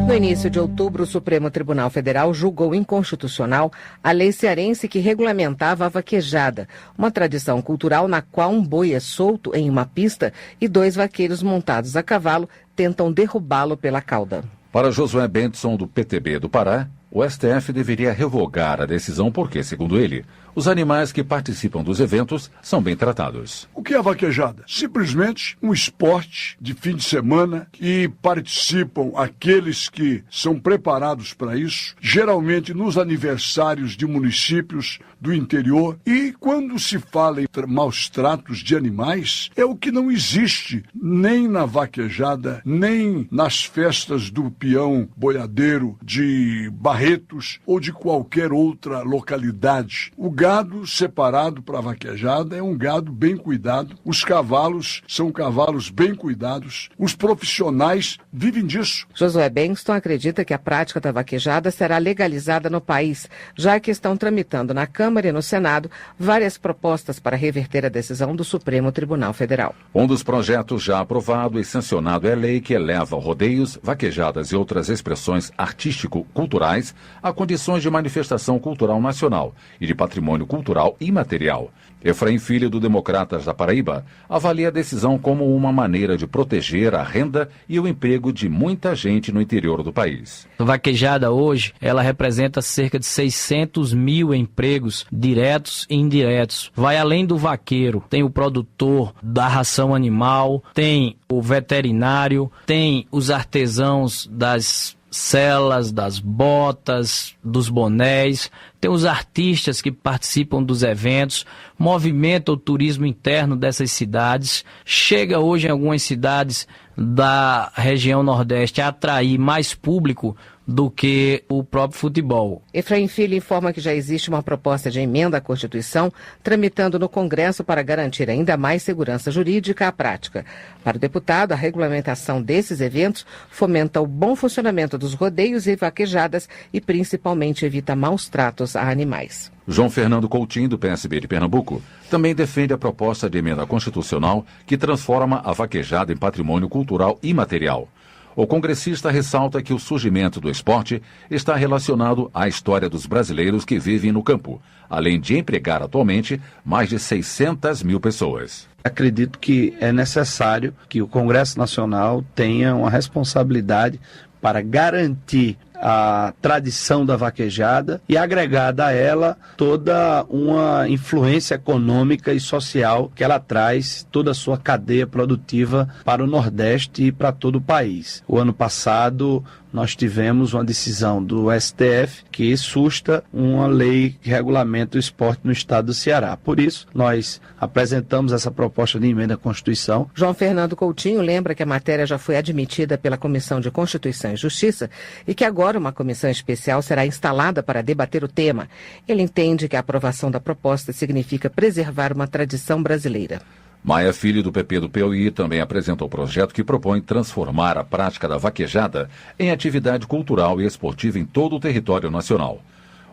No início de outubro, o Supremo Tribunal Federal julgou inconstitucional a lei cearense que regulamentava a vaquejada, uma tradição cultural na qual um boi é solto em uma pista e 2 vaqueiros montados a cavalo tentam derrubá-lo pela cauda. Para Josué Benson, do PTB do Pará, o STF deveria revogar a decisão porque, segundo ele, os animais que participam dos eventos são bem tratados. O que é a vaquejada? Simplesmente um esporte de fim de semana que participam aqueles que são preparados para isso, geralmente nos aniversários de municípios do interior. E quando se fala em maus tratos de animais, é o que não existe nem na vaquejada, nem nas festas do peão boiadeiro de Barretos ou de qualquer outra localidade. O gado separado para a vaquejada é um gado bem cuidado, os cavalos são cavalos bem cuidados, os profissionais vivem disso. Josué Benston acredita que a prática da vaquejada será legalizada no país, já que estão tramitando na Câmara e no Senado várias propostas para reverter a decisão do Supremo Tribunal Federal. Um dos projetos já aprovado e sancionado é a lei que eleva rodeios, vaquejadas e outras expressões artístico-culturais a condições de manifestação cultural nacional e de patrimônio cultural imaterial. Efraim Filho, do Democratas da Paraíba, avalia a decisão como uma maneira de proteger a renda e o emprego de muita gente no interior do país. A vaquejada hoje, ela representa cerca de 600 mil empregos diretos e indiretos. Vai além do vaqueiro, tem o produtor da ração animal, tem o veterinário, tem os artesãos das celas, das botas, dos bonés, tem os artistas que participam dos eventos, movimenta o turismo interno dessas cidades, chega hoje em algumas cidades da região Nordeste a atrair mais público do que o próprio futebol. Efraim Filho informa que já existe uma proposta de emenda à Constituição tramitando no Congresso para garantir ainda mais segurança jurídica à prática. Para o deputado, a regulamentação desses eventos fomenta o bom funcionamento dos rodeios e vaquejadas e principalmente evita maus tratos a animais. João Fernando Coutinho, do PSB de Pernambuco, também defende a proposta de emenda constitucional que transforma a vaquejada em patrimônio cultural imaterial. O congressista ressalta que o surgimento do esporte está relacionado à história dos brasileiros que vivem no campo, além de empregar atualmente mais de 600 mil pessoas. Acredito que é necessário que o Congresso Nacional tenha uma responsabilidade para garantir a tradição da vaquejada e agregada a ela toda uma influência econômica e social que ela traz, toda a sua cadeia produtiva para o Nordeste e para todo o país. O ano passado nós tivemos uma decisão do STF que susta uma lei que regulamenta o esporte no estado do Ceará. Por isso, nós apresentamos essa proposta de emenda à Constituição. João Fernando Coutinho lembra que a matéria já foi admitida pela Comissão de Constituição e Justiça e que agora uma comissão especial será instalada para debater o tema. Ele entende que a aprovação da proposta significa preservar uma tradição brasileira. Maia Filho, do PP do Piauí, também apresentou o projeto que propõe transformar a prática da vaquejada em atividade cultural e esportiva em todo o território nacional.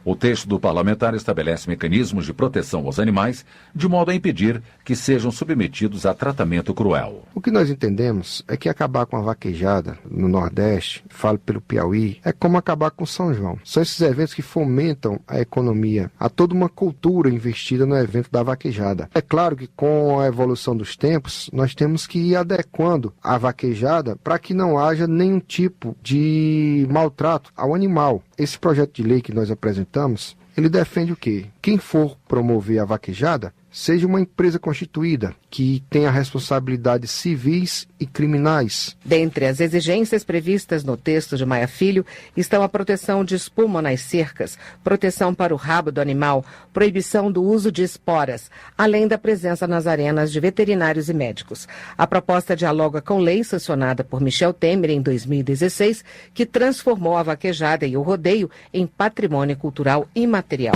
O texto do parlamentar estabelece mecanismos de proteção aos animais, de modo a impedir que sejam submetidos a tratamento cruel. O que nós entendemos é que acabar com a vaquejada no Nordeste, falo pelo Piauí, é como acabar com São João. São esses eventos que fomentam a economia. Há toda uma cultura investida no evento da vaquejada. É claro que com a evolução dos tempos, nós temos que ir adequando a vaquejada para que não haja nenhum tipo de maltrato ao animal. Esse projeto de lei que nós apresentamos, ele defende o quê? Quem for promover a vaquejada seja uma empresa constituída, que tenha responsabilidades civis e criminais. Dentre as exigências previstas no texto de Maia Filho estão a proteção de espuma nas cercas, proteção para o rabo do animal, proibição do uso de esporas, além da presença nas arenas de veterinários e médicos. A proposta dialoga com lei sancionada por Michel Temer em 2016, que transformou a vaquejada e o rodeio em patrimônio cultural imaterial.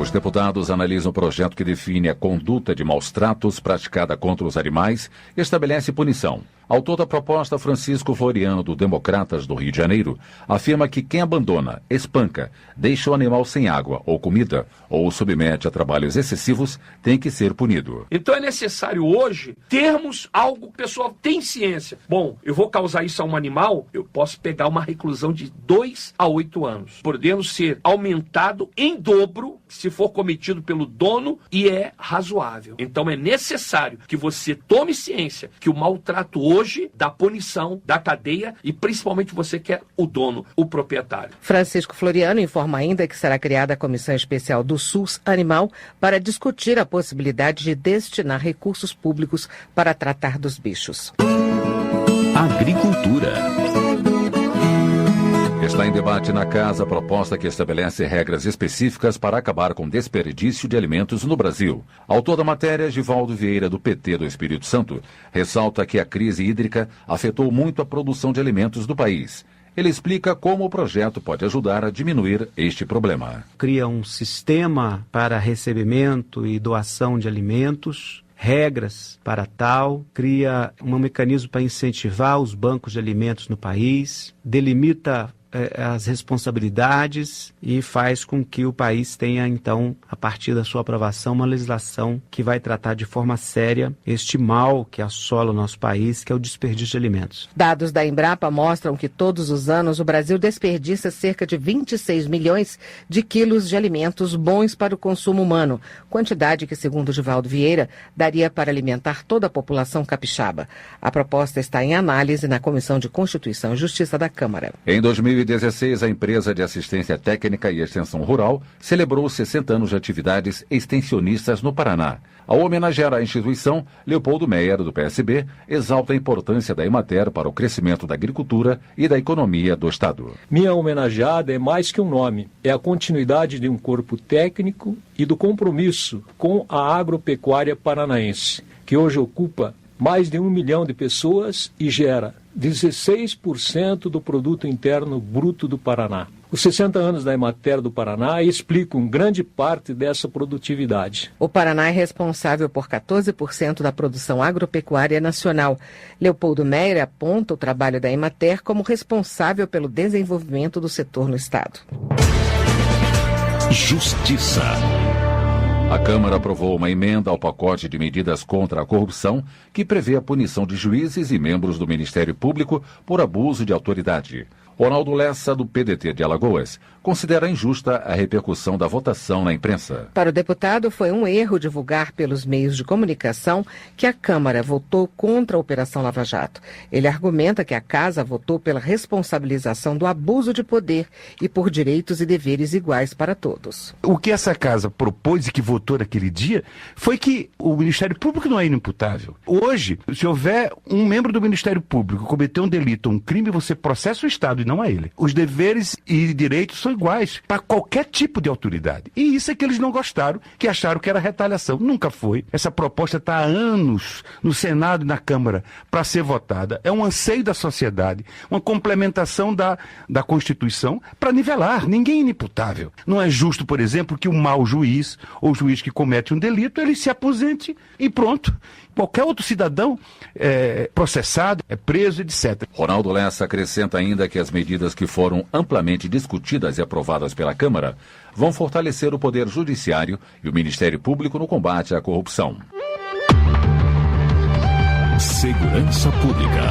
Os deputados analisam o projeto que define a conduta de maus-tratos praticada contra os animais e estabelece punição. Autor da proposta, Francisco Floriano, do Democratas do Rio de Janeiro, afirma que quem abandona, espanca, deixa o animal sem água ou comida ou o submete a trabalhos excessivos tem que ser punido. Então é necessário hoje termos algo que o pessoal tem ciência. Bom, eu vou causar isso a um animal, eu posso pegar uma reclusão de 2 a 8 anos, podendo ser aumentado em dobro se for cometido pelo dono e é razoável. Então é necessário que você tome ciência que o maltrato hoje da punição, da cadeia e principalmente você que é o dono, o proprietário. Francisco Floriano informa ainda que será criada a Comissão Especial do SUS Animal para discutir a possibilidade de destinar recursos públicos para tratar dos bichos. Agricultura. Está em debate na Casa a proposta que estabelece regras específicas para acabar com desperdício de alimentos no Brasil. Autor da matéria, Givaldo Vieira, do PT do Espírito Santo, ressalta que a crise hídrica afetou muito a produção de alimentos do país. Ele explica como o projeto pode ajudar a diminuir este problema. Cria um sistema para recebimento e doação de alimentos, regras para tal, cria um mecanismo para incentivar os bancos de alimentos no país, delimita as responsabilidades e faz com que o país tenha, então, a partir da sua aprovação, uma legislação que vai tratar de forma séria este mal que assola o nosso país, que é o desperdício de alimentos. Dados da Embrapa mostram que todos os anos o Brasil desperdiça cerca de 26 milhões de quilos de alimentos bons para o consumo humano, quantidade que, segundo Givaldo Vieira, daria para alimentar toda a população capixaba. A proposta está em análise na Comissão de Constituição e Justiça da Câmara. Em 2016, a empresa de assistência técnica e extensão rural celebrou 60 anos de atividades extensionistas no Paraná. Ao homenagear a instituição, Leopoldo Meyer, do PSB, exalta a importância da Emater para o crescimento da agricultura e da economia do Estado. Minha homenageada é mais que um nome, é a continuidade de um corpo técnico e do compromisso com a agropecuária paranaense, que hoje ocupa mais de 1 milhão de pessoas e gera 16% do produto interno bruto do Paraná. Os 60 anos da Emater do Paraná explicam grande parte dessa produtividade. O Paraná é responsável por 14% da produção agropecuária nacional. Leopoldo Meyer aponta o trabalho da Emater como responsável pelo desenvolvimento do setor no Estado. Justiça. A Câmara aprovou uma emenda ao pacote de medidas contra a corrupção que prevê a punição de juízes e membros do Ministério Público por abuso de autoridade. Ronaldo Lessa, do PDT de Alagoas, considera injusta a repercussão da votação na imprensa. Para o deputado, foi um erro divulgar pelos meios de comunicação que a Câmara votou contra a Operação Lava Jato. Ele argumenta que a Casa votou pela responsabilização do abuso de poder e por direitos e deveres iguais para todos. O que essa Casa propôs e que votou naquele dia foi que o Ministério Público não é inimputável. Hoje, se houver um membro do Ministério Público cometer um delito, um crime, você processa o Estado e não a ele. Os deveres e direitos são iguais para qualquer tipo de autoridade. E isso é que eles não gostaram, que acharam que era retaliação. Nunca foi. Essa proposta está há anos no Senado e na Câmara para ser votada. É um anseio da sociedade, uma complementação da Constituição para nivelar. Ninguém é inimputável. Não é justo, por exemplo, que o mau juiz ou juiz que comete um delito, ele se aposente e pronto. Qualquer outro cidadão é processado, é preso, etc. Ronaldo Lessa acrescenta ainda que as medidas que foram amplamente discutidas e aprovadas pela Câmara vão fortalecer o Poder Judiciário e o Ministério Público no combate à corrupção. Segurança Pública.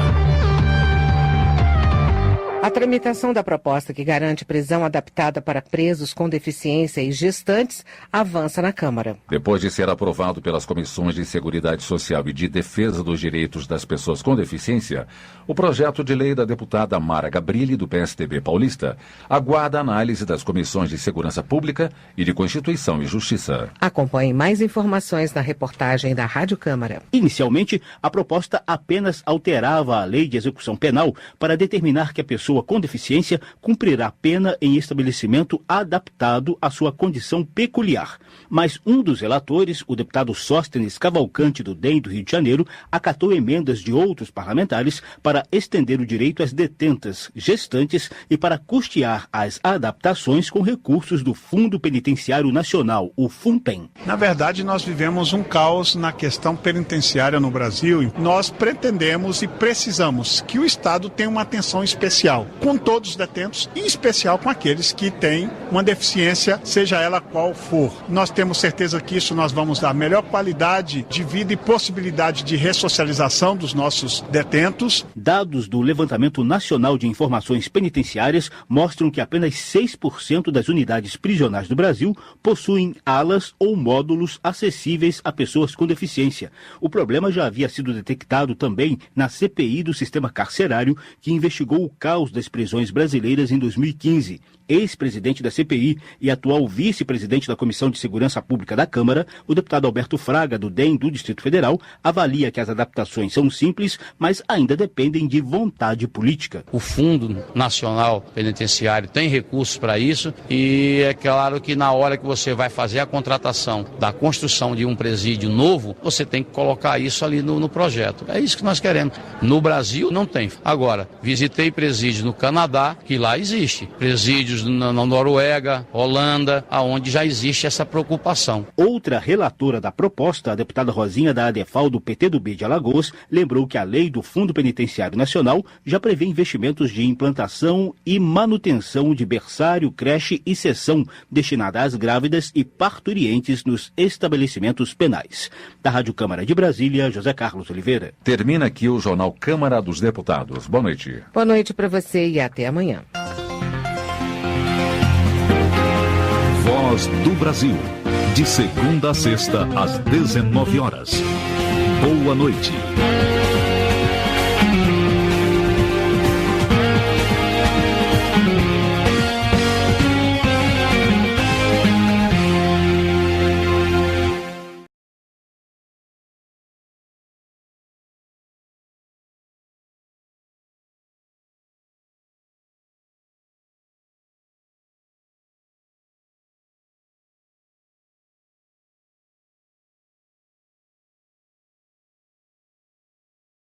A tramitação da proposta que garante prisão adaptada para presos com deficiência e gestantes avança na Câmara. Depois de ser aprovado pelas comissões de Seguridade Social e de Defesa dos Direitos das Pessoas com Deficiência, o projeto de lei da deputada Mara Gabrilli, do PSDB paulista, aguarda a análise das comissões de Segurança Pública e de Constituição e Justiça. Acompanhe mais informações na reportagem da Rádio Câmara. Inicialmente, a proposta apenas alterava a lei de execução penal para determinar que a pessoa com deficiência cumprirá pena em estabelecimento adaptado à sua condição peculiar. Mas um dos relatores, o deputado Sóstenes Cavalcante, do DEM do Rio de Janeiro, acatou emendas de outros parlamentares para estender o direito às detentas gestantes e para custear as adaptações com recursos do Fundo Penitenciário Nacional, o FUNPEN. Na verdade, nós vivemos um caos na questão penitenciária no Brasil. Nós pretendemos e precisamos que o Estado tenha uma atenção especial com todos os detentos, em especial com aqueles que têm uma deficiência, seja ela qual for. Nós temos certeza que isso nós vamos dar melhor qualidade de vida e possibilidade de ressocialização dos nossos detentos. Dados do Levantamento Nacional de Informações Penitenciárias mostram que apenas 6% das unidades prisionais do Brasil possuem alas ou módulos acessíveis a pessoas com deficiência. O problema já havia sido detectado também na CPI do sistema carcerário, que investigou o caos das prisões brasileiras em 2015. Ex-presidente da CPI e atual vice-presidente da Comissão de Segurança Pública da Câmara, o deputado Alberto Fraga, do DEM do Distrito Federal, avalia que as adaptações são simples, mas ainda dependem de vontade política. O Fundo Nacional Penitenciário tem recursos para isso e é claro que na hora que você vai fazer a contratação da construção de um presídio novo, você tem que colocar isso ali no projeto. É isso que nós queremos. No Brasil não tem. Agora, visitei presídios no Canadá, que lá existe. Presídios na Noruega, Holanda, aonde já existe essa preocupação. Outra relatora da proposta, a deputada Rosinha da ADEFAL do PTB de Alagoas, lembrou que a lei do Fundo Penitenciário Nacional já prevê investimentos de implantação e manutenção de berçário, creche e seção destinada às grávidas e parturientes nos estabelecimentos penais. Da Rádio Câmara de Brasília, José Carlos Oliveira. Termina aqui o Jornal Câmara dos Deputados. Boa noite. Boa noite para você e até amanhã. Voz do Brasil. De segunda a sexta, às 19 horas. Boa noite.